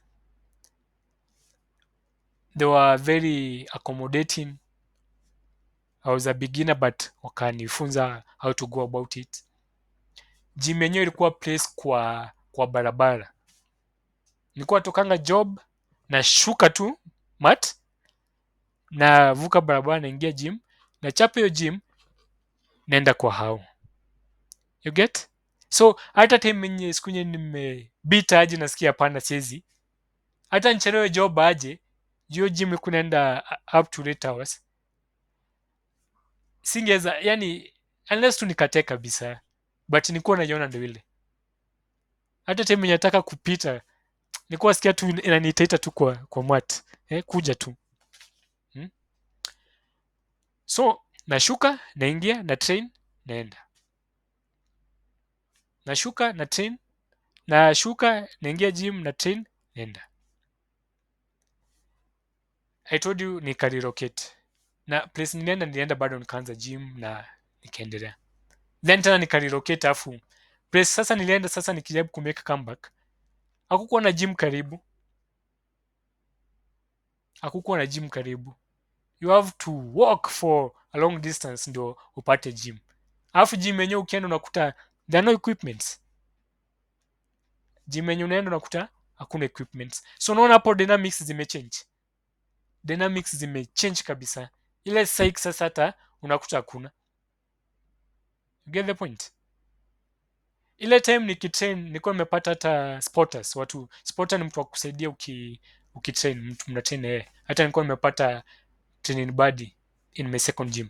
They were very accommodating. I was a beginner but wakanifunza how to go about it. Gym yenyewe ilikuwa place kwa barabara. Nilikuwa tokanga job na shuka tu mat na vuka barabara naingia gym na chapa hiyo gym naenda kwa hao. You get? So hata time yenye siku yenye nimebita aje nasikia hapana siwezi. Hata nichelewe job aje, hiyo gym ilikuwa inaenda up to 8 hours. Singeweza, yani unless tu nikate kabisa, but nilikuwa naiona ndio ile. Hata time yenye nataka kupita nilikuwa sikia tu inaniitaita tu kwa mat. Kuja tu. So nashuka naingia na train naenda. Nashuka na train, nashuka naingia gym na train naenda. I told you nikarelocate. Na place nilienda bado nikaanza gym na nikaendelea. Then tena nikarelocate afu place sasa nilienda sasa nikijaribu kumake comeback. Hakukuwa na gym karibu. Hakukuwa na gym karibu. You have to walk for a long distance ndio upate gym. Afu gym yenyewe ukienda unakuta there are no equipments. Gym yenyewe unaenda unakuta hakuna equipments. So unaona hapo dynamics zimechange. Dynamics zimechange kabisa. Ile psych sasa hata unakuta hakuna. You get the point? Ile time nikitrain nilikuwa nimepata hata spotters. Spotter ni mtu wa kusaidia ukitrain, mtu mnatrain yeye. Hata nilikuwa nimepata training buddy in my second gym.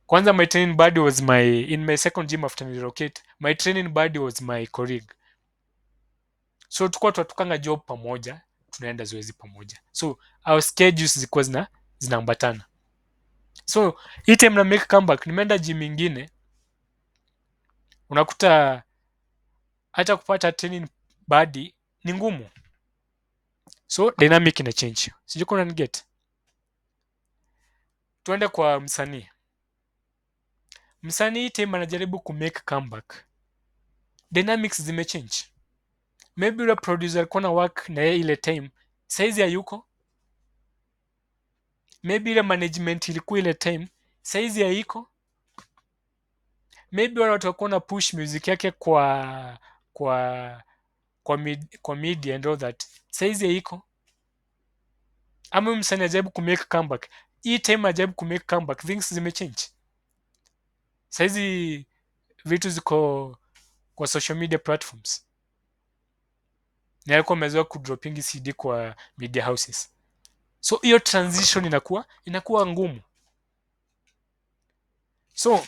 Kwanza my training buddy was in my second gym after nilirelocate, my training buddy was my colleague. So tulikuwa tunatukanga job pamoja, tunaenda zoezi pamoja. So our schedules zilikuwa zinaambatana. So hii time na make comeback, nimeenda gym ingine, unakuta hata kupata training buddy ni ngumu. So dynamic ina change. Sijui kuna niget. Tuende kwa msanii. Msanii time anajaribu kumake comeback, dynamics zimechange. Maybe yule producer alikuwa na work na yeye ile time, saizi hayuko. Maybe ile management ilikuwa ile time, saizi haiko. Maybe wale watu walikuwa na push music yake kwa media and all that, saizi haiko. Ama msanii ajaribu kumake comeback, hii time ajaribu kumake comeback, things zimechange. Saizi vitu ziko kwa social media platforms. Na alikuwa amezoea kudropingi CD kwa media houses. So hiyo transition inakuwa ngumu. So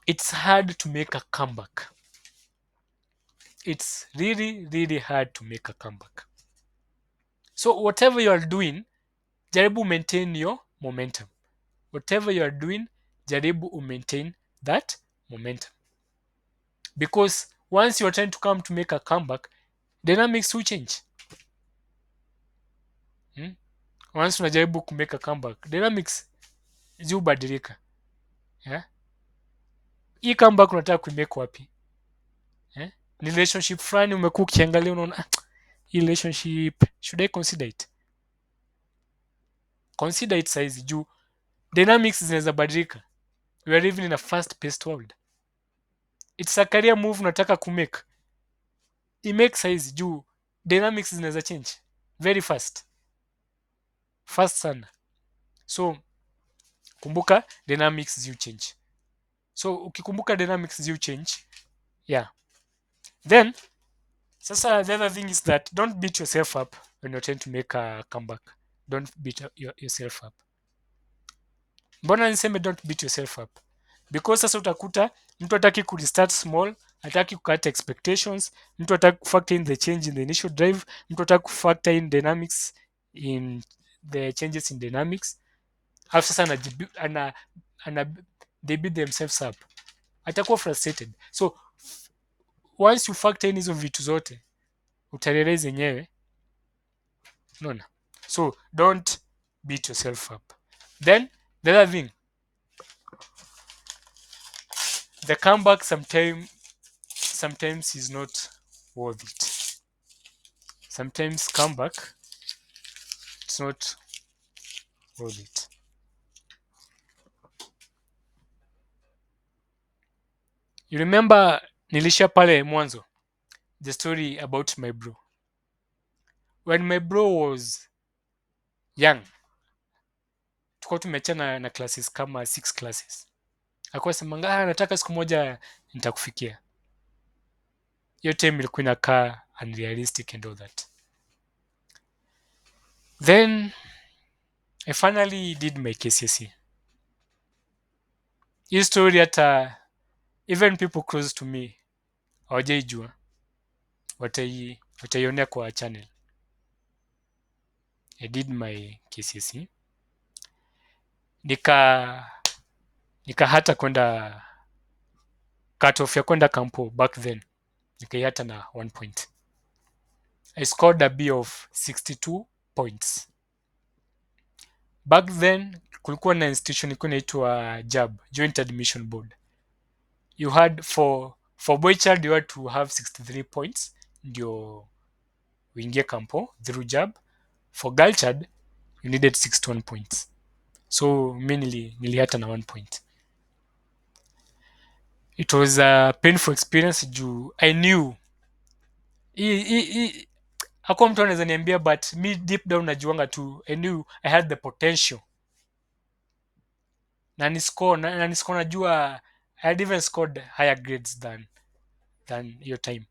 it's hard to make a comeback. It's really hard to make a comeback. So whatever you are doing, jaribu maintain your momentum. Whatever you are doing, jaribu maintain that momentum. Because once you are trying to come to make a comeback, dynamics will change. Once unajaribu kumake a comeback, dynamics zibadilika. Hii comeback unataka kuimake wapi? Ni relationship fulani umekuwa ukiangalia unaona hii relationship should I consider it? Consider it size juu dynamics zinaweza badilika. We are living in a fast paced world. it's a career move unataka kumake, imake size juu dynamics zinaweza change very fast sana. So kumbuka dynamics ziu change. So ukikumbuka dynamics ziu change, yeah. Then sasa the other thing is that don't beat yourself up when you're trying to make a comeback. Don't beat yourself up. Mbona niseme don't beat yourself up? Because sasa utakuta mtu hataki ku restart small, hataki kukata expectations, mtu hataki kufactor in the change in the initial drive, mtu hataki kufactor in dynamics in the changes in dynamics. Alafu sasa ana they beat themselves up, atakuwa frustrated. So once you factor in hizo vitu zote utarealize yenyewe, unaona. So don't beat yourself up. Then the other thing, the comeback sometimes is not worth it. Sometimes comeback, it's not worth it. You remember nilisha pale mwanzo the story about my bro. When my bro was young, tulikuwa tumechana na classes kama 6 classes. Alikuwa semanga nataka siku moja nitakufikia. Hiyo time ilikuwa inakaa unrealistic and all that. Then I finally did my KCSE. Hii story hata even people close to me hawajaijua, wataionea kwa channel. I did my KCSE. Nika hata kwenda cut off ya kwenda kampo back then. Nikaihata na 1 point. I scored a B of 62 points. Back then kulikuwa na institution ilikuwa inaitwa JAB, Joint Admission Board. You had for boy child you had to have 63 points ndio uingie kampo through JAB. For girl child you needed 61 points. So mi nilihata na 1 point. It was a painful experience juu I knew hakuwa mtu anaweza niambia, but me deep down najuanga tu I knew I had the potential na niscore najua I had even scored higher grades than your time,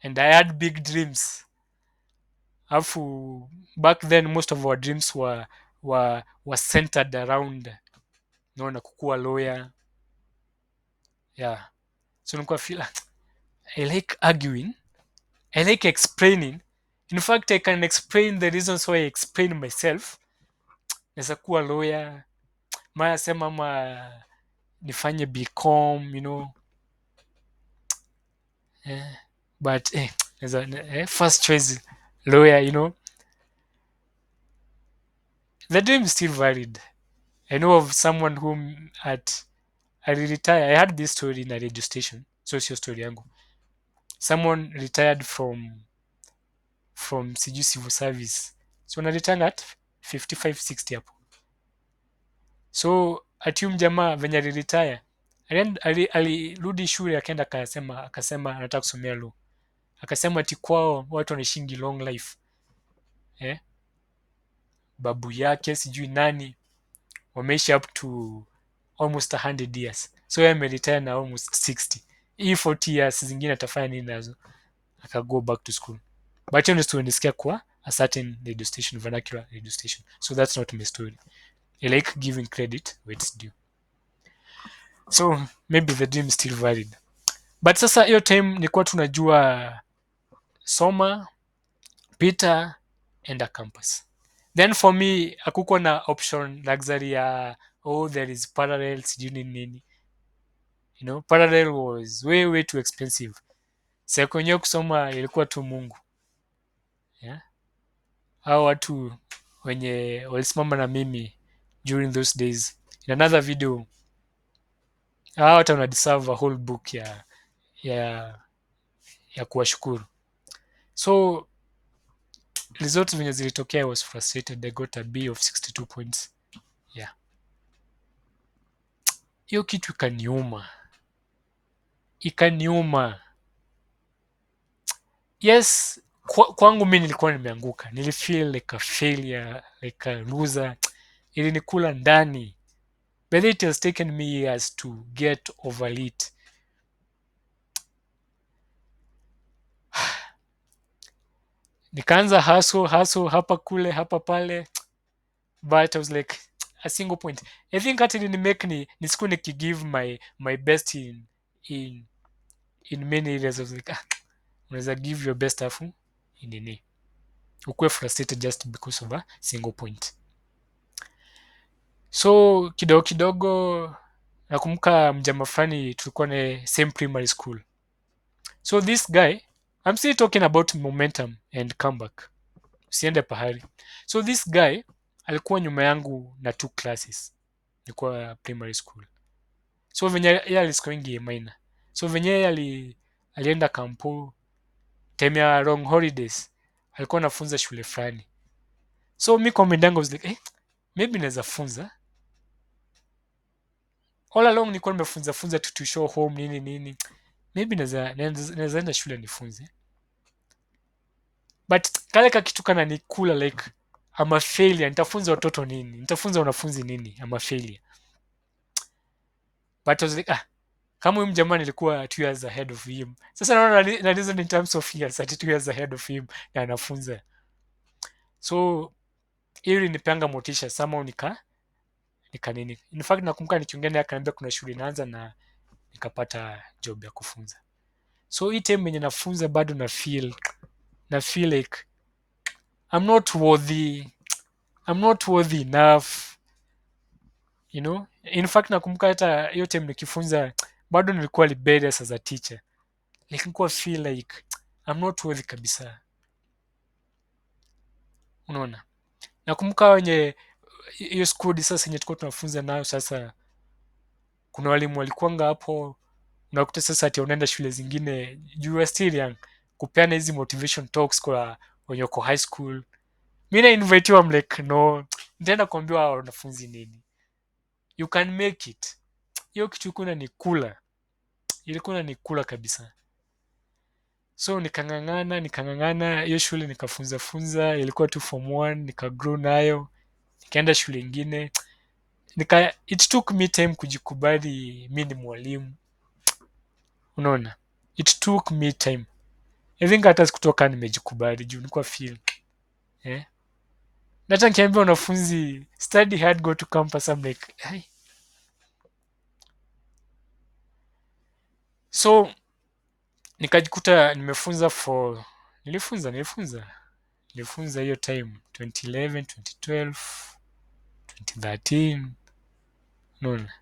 and I had big dreams. Alafu back then most of our dreams were centered around naona kukuwa lawyer, yeah. So nilikuwa feel I like arguing, I like explaining. In fact I can explain the reasons why I explain myself. Naweza kuwa lawyer, maya sema ama nifanye BCom, you know. But first choice lawyer, you know. The dream is still valid. I know of someone whom I retire. I had this story in a radio station, social story yangu. Someone retired from sijui civil service. So na retire at 55-60 hapo. So ati jamaa venye aliretire, alirudi shule akaenda akasema anataka kusomea law. Akasema ati kwao watu wanaishingi long life. Babu yake sijui nani wameishi up to almost 100 years. So yeye ameretire na almost 60. Hii 40 years zingine atafanya nini nazo? Go back to school. But you understand, nisikia kwa a certain radio station, vernacular radio station. So that's not my story. I like giving credit where it's due. So maybe the dream is still valid. But sasa hiyo time nilikuwa tunajua soma, pita, enda campus. Then for me hakukuwa na option luxury ya there is parallel sijui nini. You know, parallel was way too expensive. Sasa kwenye kusoma ilikuwa tu Mungu. Yeah? Hao watu wenye walisimama na mimi during those days. In another video, hao watu wana deserve a whole book ya kuwashukuru. So results venye zilitokea, I was frustrated. I got a B of 62 points. Yeah. Hiyo kitu ikaniuma. ikaniuma. Yes, kwangu mi nilikuwa nimeanguka, nilifeel like a failure, like a loser. Ilinikula ndani. But it has taken me years to get over it. Nikaanza hustle hapa kule hapa pale, but I was like a single point. I think hata ilinimake nisiku nikigive my best in in many areas. I was like unaweza give your best afu inini ukuwe frustrated just because of a single point. So kidogo kidogo nakumbuka mjama fulani tulikuwa na same primary school. So this guy, I'm still talking about momentum and comeback. Usiende pahali. So this guy alikuwa nyuma yangu na 2 classes. Nilikuwa primary school. So venye yeye alisikoingi minor. So venye yeye alienda kampo time ya long holidays. Alikuwa anafunza shule fulani. So mi kwa mind yangu I was like, maybe naweza funza. All along nilikuwa nimefunza to show home nini. Maybe naweza enda shule nifunze. But kale kakitu kananikula like I'm a failure. Nitafunza watoto nini? Nitafunza wanafunzi nini? I'm a failure. But I was like, kama huyu mjamaa nilikuwa 2 years ahead of him. Sasa naona na reason in terms of years, 2 years ahead of him na anafunza. So hiyo ilinipanga motisha somehow nika nini. In fact nakumbuka nikiongea naye akaniambia kuna shule inaanza na nikapata job ya kufunza. So hii time yenye nafunza bado na feel like I'm not worthy enough, you know. In fact nakumbuka hata hiyo time nikifunza bado nilikuwa rebellious as a teacher, like nilikuwa feel like I'm not worthy kabisa, unaona. Nakumbuka wenye hiyo school sasa yenye tulikuwa tunafunza nayo, sasa kuna walimu walikuanga hapo, unakuta sasa ati unaenda shule zingine, you are still young, kupeana hizi motivation talks kwa wenye wako high school. Mimi na invite I'm like no, nitaenda kuambiwa hao wanafunzi nini, you can make it. Hiyo kitu ilikuwa inanikula kabisa. So nikang'ang'ana hiyo shule, nikafunza, ilikuwa tu form 1, nikagrow nayo, nikaenda shule ingine, it took me time kujikubali mi ni mwalimu, unaona. It took me time. I think hata sikutoka nimejikubali juu nilikuwa feel na hata nikiambia wanafunzi study hard, go to campus, I'm like so nikajikuta nimefunza nilifunza hiyo time 2011, 2012, 2013, unaona.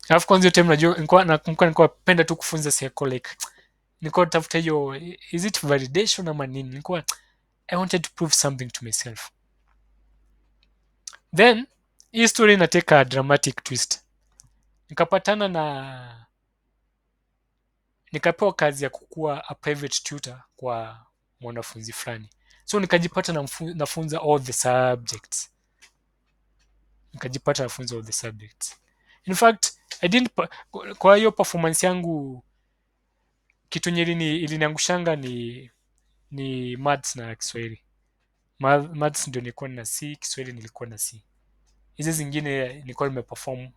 Alafu kwanza hiyo time najua nilikuwa penda tu kufunza psycho, like nilikuwa tafuta hiyo, is it validation ama nini, nilikuwa I wanted to prove something to myself. Then hii story inateka a dramatic twist. Nikapewa kazi ya kukuwa a private tutor kwa mwanafunzi fulani. So nikajipata nafunza all the subjects. In fact, kwa hiyo performance yangu kitu yenye iliniangushanga ni maths na Kiswahili. Maths ndio nilikuwa na C, Kiswahili nilikuwa na C. Hizi zingine nilikuwa nimeperform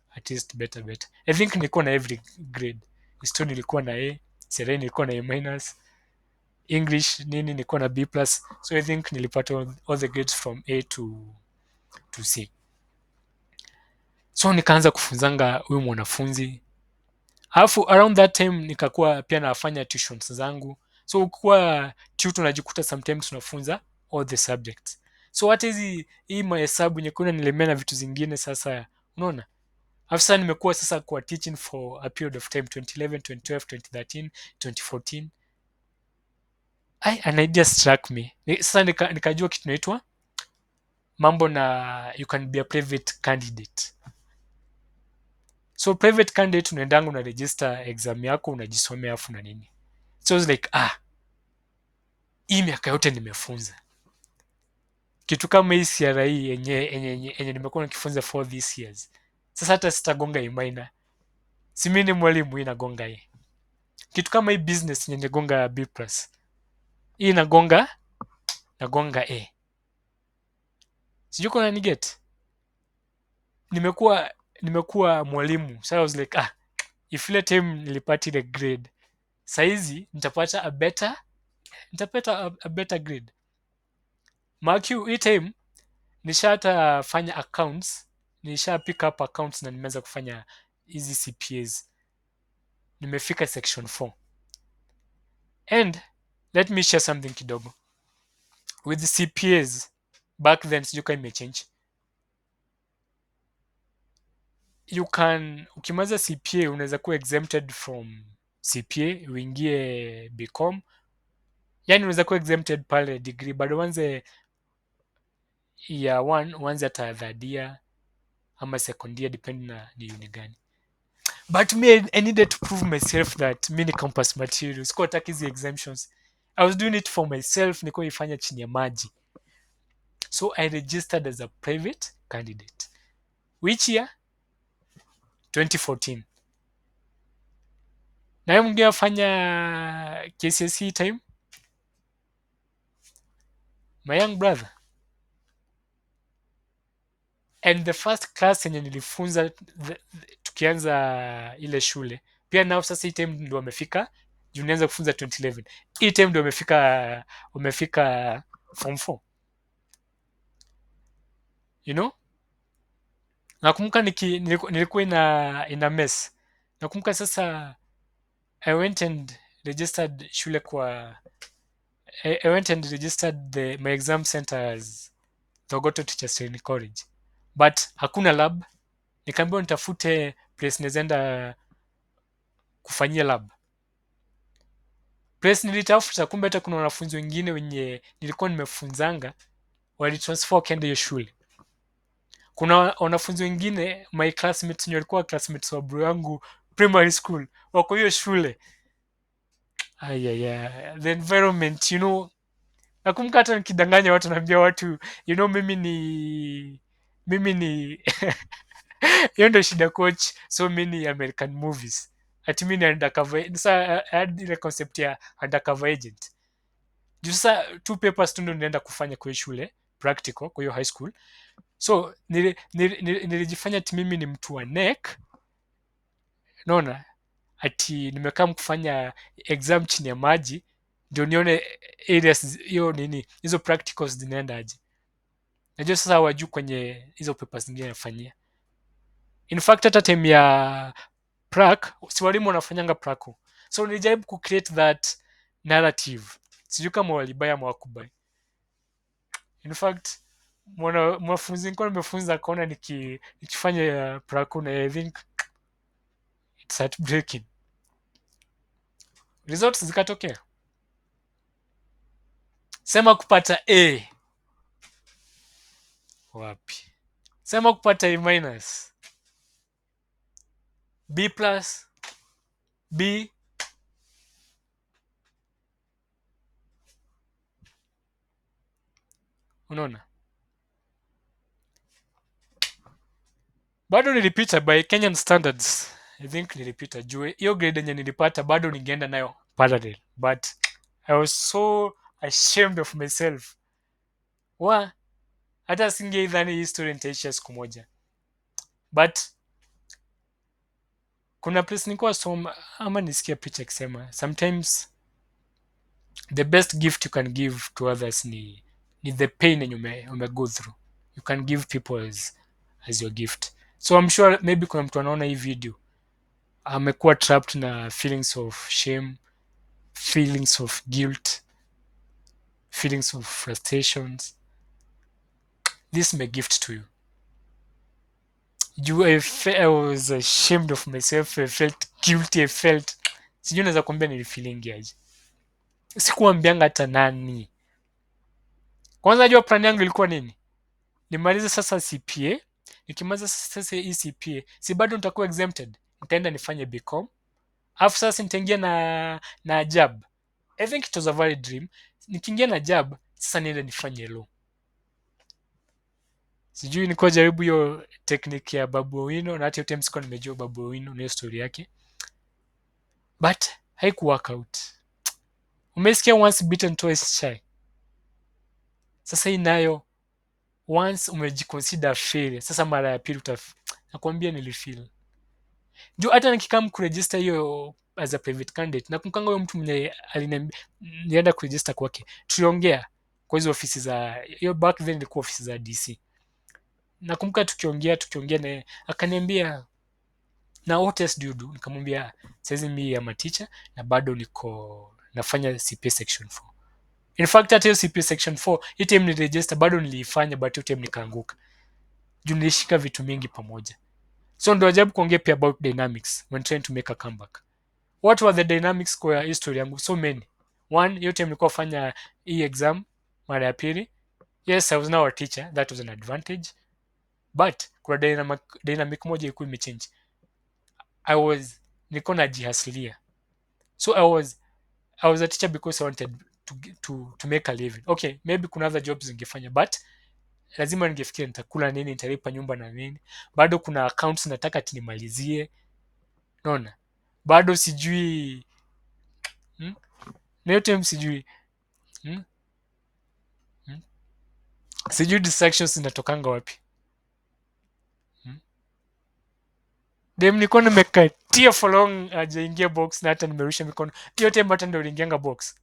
at least better. I think nilikuwa na every grade. History nilikuwa na A, Kiswahili nilikuwa na A-, English nilikuwa na B+. So I think nilipata all the grades from A to C. So nikaanza kufunzanga huyu mwanafunzi. Alafu around that time nikakuwa pia nafanya tuitions zangu. So ukikuwa tutor unajikuta sometimes unafunza all the subjects. So hata hii mahesabu nyekuna nilemea na vitu zingine sasa, unaona. Afisa nimekuwa sasa kwa teaching for a period of time 2011, 2012, 2013, 2014. An idea struck me. Sasa nikajua kitu inaitwa mambo na you can be a private candidate. So private candidate unaendanga una register exam yako, unajisomea afu na nini. So I was like hii miaka yote nimefunza kitu kama hii CRE yenye nimekuwa nikifunza for these years. Sasa hata sitagonga A-. Si mimi ni mwalimu, inagonga A. kitu kama hii business yenye nagonga B plus, hii nagonga A. Sijui kuna ni get. Nimekuwa mwalimu, so I was like if ile time nilipata ile grade, saizi nitapata a better grade. Mark you, hii time nishata fanya accounts, nisha pick up accounts na nimeanza kufanya hizi CPAs. Nimefika section 4. And let me share something kidogo. With the CPAs back then, sijui kama imechange. You can, ukimaliza CPA unaweza kuwa exempted from CPA uingie BCom. Yani unaweza kuwa exempted pale degree, bado uanze year 1, uanze hata third year ama second year depending na ni uni gani. But me, I needed to prove myself that mi ni campus material. Sikuwa nataka hizi exemptions. I was doing it for myself, nilikuwa ifanya chini ya maji. So I registered as a private candidate. Which year? 2014. Na yeye mwingine afanya KCSE time. My young brother. And the first class yenye nilifunza tukianza ile shule. Pia nao sasa hii time ndio wamefika. Juu nianza kufunza 2011. Hii time ndio wamefika form 4. You know? Nakumbuka nilikuwa ina mess. Nakumbuka sasa I went and registered shule kwa I went and registered my exam center as Thogoto Teachers Training College. But hakuna lab. Nikaambiwa nitafute place nawezaenda kufanyia lab. Place nilitafuta, kumbe hata kuna wanafunzi wengine wenye nilikuwa nimefunzanga walitransfer wakaenda hiyo shule. Kuna wanafunzi wengine my classmates wenye walikuwa classmates wa bro yangu primary school wako hiyo shule. The environment, you know. Nakumbuka hata nikidanganya watu, naambia watu, you know, mimi ni hiyo ndio shida coach so many American movies. Ati mimi ni undercover. Sasa I had ile concept ya undercover agent. Juu sasa 2 papers tu ndio nilienda kufanya kwa shule practical kwa hiyo high school. So nilijifanya ati mimi ni mtu wa neck. Naona ati nimekaa kufanya exam chini ya maji ndio nione areas hiyo nini hizo practicals zinaenda aje. Najua sasa wajuu kwenye hizo papers zingine nafanyia. In fact hata time ya prac si walimu wanafanyanga praco. So nilijaribu ku create that narrative. Sijui kama walibaya ama hawakubai. In fact mwanafunzi nilikuwa nimefunza akaona nikifanya praco na I think it's heartbreaking. Results zikatokea. Sema kupata A. Wapi? Sema kupata A minus. B plus. B. Unaona? Bado nilipita by Kenyan standards. I think nilipita juu hiyo grade yenye nilipata bado ningeenda nayo parallel. But I was so ashamed of myself. Hata singeidhani hii story nitaisha siku moja. But kuna place nilikuwa soma ama nisikia picha kisema sometimes the best gift you can give to others ni the pain yenye go through. You can give people as your gift. So I'm sure maybe kuna mtu anaona hii video amekuwa trapped na feelings of shame, feelings of guilt, feelings of frustrations. This is my gift to you. I was ashamed of myself. I felt guilty. Sijui naweza kuambia nilifeelingi aje. Sikuambianga hata nani. Kwanza najua plan yangu ilikuwa nini? Nimalize sasa CPA. Nikimaliza sasa hii CPA, si bado nitakuwa exempted. Nitaenda nifanye BCom. Alafu sasa nitaingia na job. I think it was a valid dream. Nikiingia na job, sasa niende nifanye law. Sijui nilikuwa jaribu hiyo technique ya Babu Owino na hata time sikuwa nimejua Babu Owino na story yake. But haiku work out. Umesikia once bitten twice shy. Sasa hii nayo once umejiconsider failure, sasa mara ya pili nakwambia nilifeel juu hata nikikam kuregister hiyo as a private candidate, nakumkanga huyo mtu mwenye aliniambia nienda kuregister kwake, tuliongea kwa hizo ofisi za hiyo, back then ilikuwa ofisi za DC. Nakumbuka tukiongea naye akaniambia, na what else do you do? Nikamwambia saizi mimi am a teacher na bado niko nafanya CPA section 4. In fact hata hiyo CPA section 4 hii time ni register bado niliifanya, but hiyo time nikaanguka juu nilishika vitu mingi pamoja. So ndo ajabu kuongea pia about dynamics when trying to make a comeback. What were the dynamics kwa history yangu? So many. One, hiyo time nilikuwa fanya hii exam mara ya pili. Yes, I was now a teacher, that was an advantage. But kuna dynamic moja ilikuwa imechange. Nilikuwa najihasilia. So I was a teacher because I wanted to make a living. Okay, maybe kuna other jobs ningefanya, but lazima ningefikiria nitakula nini, nitalipa nyumba na nini. Bado kuna accounts nataka ati nimalizie. Unaona? Bado sijui na hiyo time sijui sijui distractions zinatokanga wapi. Dem nilikuwa nimekatia for long hajaingia box na hata nimerusha mikono. Hiyo time hata ndio uliingianga box.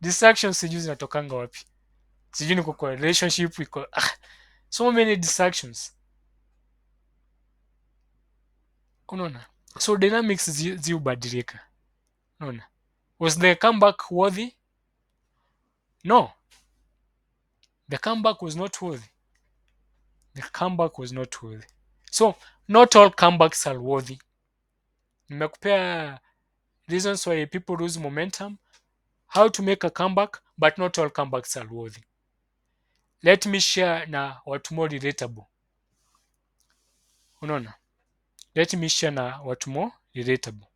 Distractions sijui zinatokanga wapi. Sijui niko kwa relationship iko so many distractions. Unaona? So dynamics ziubadilika. Unaona? Was the comeback worthy? No. The comeback was not worthy. The comeback was not worthy. So not all comebacks are worthy. Nimekupea reasons why people lose momentum, how to make a comeback, but not all comebacks are worthy. Let me share na watu more relatable. Unaona? Let me share na watu more relatable.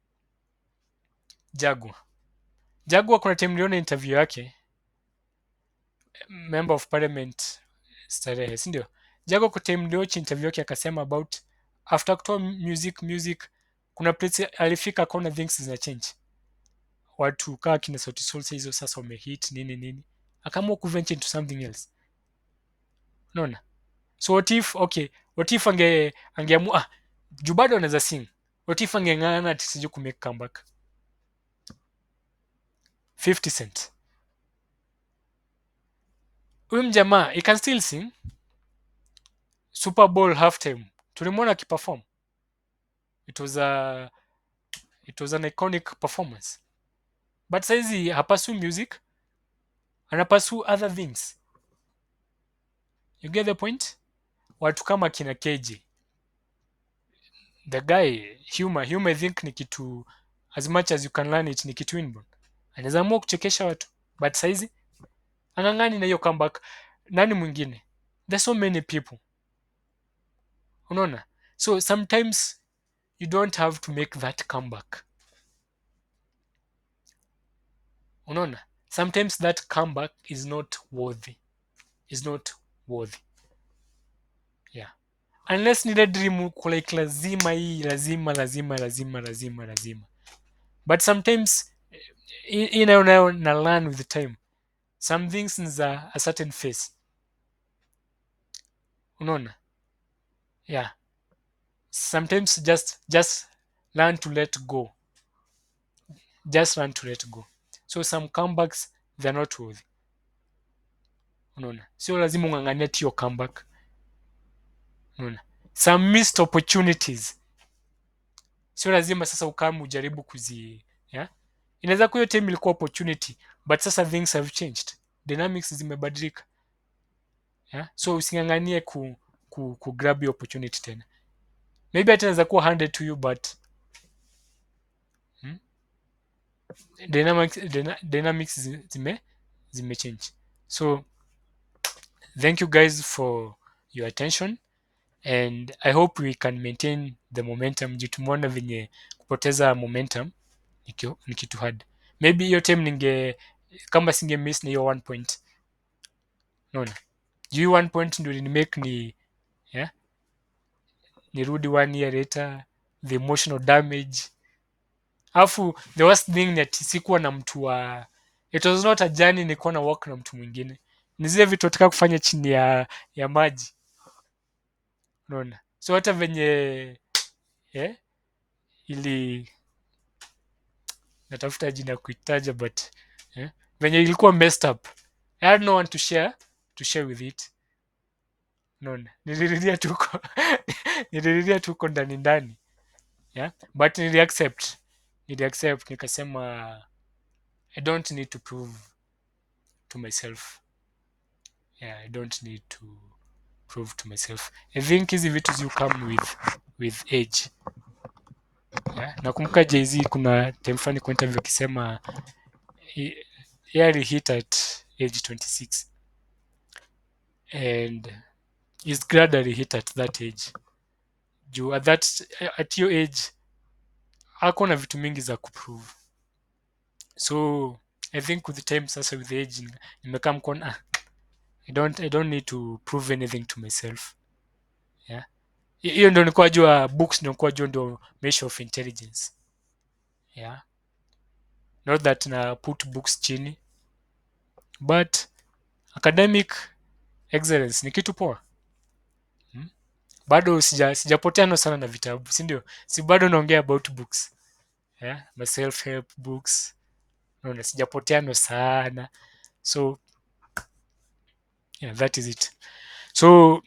Jagwa kuna time niliona interview yake, member of parliament Starehe, si ndio? Jagwa kwa time niliochi interview yake akasema about after kutoa music kuna place alifika akaona things zina change. Watu kaa kina Sauti Sol hizo sasa wamehit nini. Akaamua kuventure into something else. Unaona? So what if angeamua juu bado anaweza sing. What if angeng'ang'ana ati sijui kumake comeback? 50 Cent. Huyu mjamaa he can still sing. Super Bowl halftime tulimwona akiperform. It was an iconic performance. But saizi hapasu music, anapasu other things. You get the point? Watu kama kina KJ, the guy humor I think ni kitu, as much as you can learn it, ni kitu inborn. Anaweza amua kuchekesha watu, but saizi ang'ang'ani na hiyo comeback. Nani mwingine? There's so many people. Unaona? So sometimes you don't have to make that comeback. Unaona? Sometimes that comeback is not worthy. Yeah. Unless nile dream like lazima. But sometimes nayo na learn with the time. Some things is a certain phase. Unaona? Yeah. Sometimes just learn to let go. So some comebacks they're not worthy. Unaona? Sio lazima ung'ang'anie hiyo comeback. Unaona? Some missed opportunities. Sio lazima sasa ukamu ujaribu yeah? Inaweza kuwa hiyo time ilikuwa opportunity, but sasa things have changed. Dynamics zimebadilika. Yeah? So using'ang'anie ku grab your opportunity tena. Maybe hata inaweza kuwa handed to you, but dynamics zime change. So thank you guys for your attention, and I hope we can maintain the momentum. Juu tumeona venye kupoteza momentum ni kitu hard. Maybe hiyo time kama singe miss na hiyo 1 point. Unaona? Juu 1 point ndio ni nirudi 1 year later, the emotional damage. Alafu the worst thing ni ati sikuwa na mtu wa, it was not a journey, nilikuwa na walk na mtu mwingine. Ni zile vitu nataka kufanya chini ya maji. Unaona? So hata venye ili natafuta jina ya kuitaja but venye ilikuwa messed up. I had no one to share with it. Unaona? Nilililia tuko ndani ndani. Yeah? But niliaccept nikasema I don't need to prove to myself. Yeah, I don't need to prove to myself. I think hizi vitu zi come with age. Yeah? Nakumbuka Jay-Z kuna time fulani kwa interview akisema he hit at age 26 and he's glad that he hit at that age. Juu at your age hako na vitu mingi za kuprove. So I think with the time sasa, with the age, nimekaa mkona I don't need to prove anything to myself. Yeah. Hiyo ndio nilikuwa jua books, ndio nilikuwa jua ndio measure of intelligence. Yeah. Not that na put books chini, but academic excellence ni kitu poa. Bado sijapoteana sana na vitabu, si ndio? Si bado naongea about books. Yeah, my self help books. No, sijapoteana sana. So yeah, that is it. So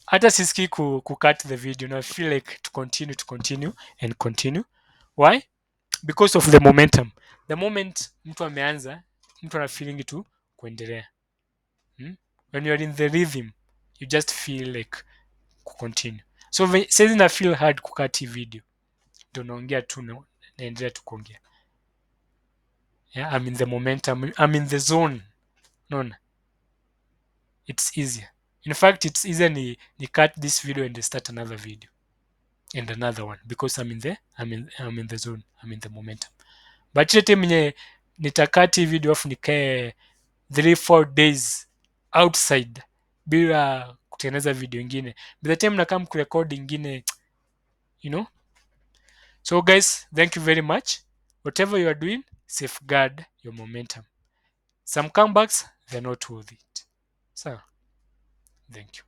hata sisikii cut the video, na I feel like to continue and continue. Why? Because of the momentum. The moment mtu ameanza, mtu ana feeling tu kuendelea. When you are in the rhythm, you just feel like continue. So saizi na feel hard kukat hii video, ndio naongea tu, naendelea tu kuongea. Yeah, I'm in the momentum, I'm in the zone. Naona it's easier. In fact, it's easier ni cut this video and start another video and another one, because I'm in the zone, I'm in the momentum. But ile time yenye nitakati video afu nikae 3-4 days outside bila kutengeneza video ingine, by the time nakam kurecord ingine, you know. So guys, thank you very much. Whatever you are doing, safeguard your momentum. Some comebacks, they're not worth it. So thank you.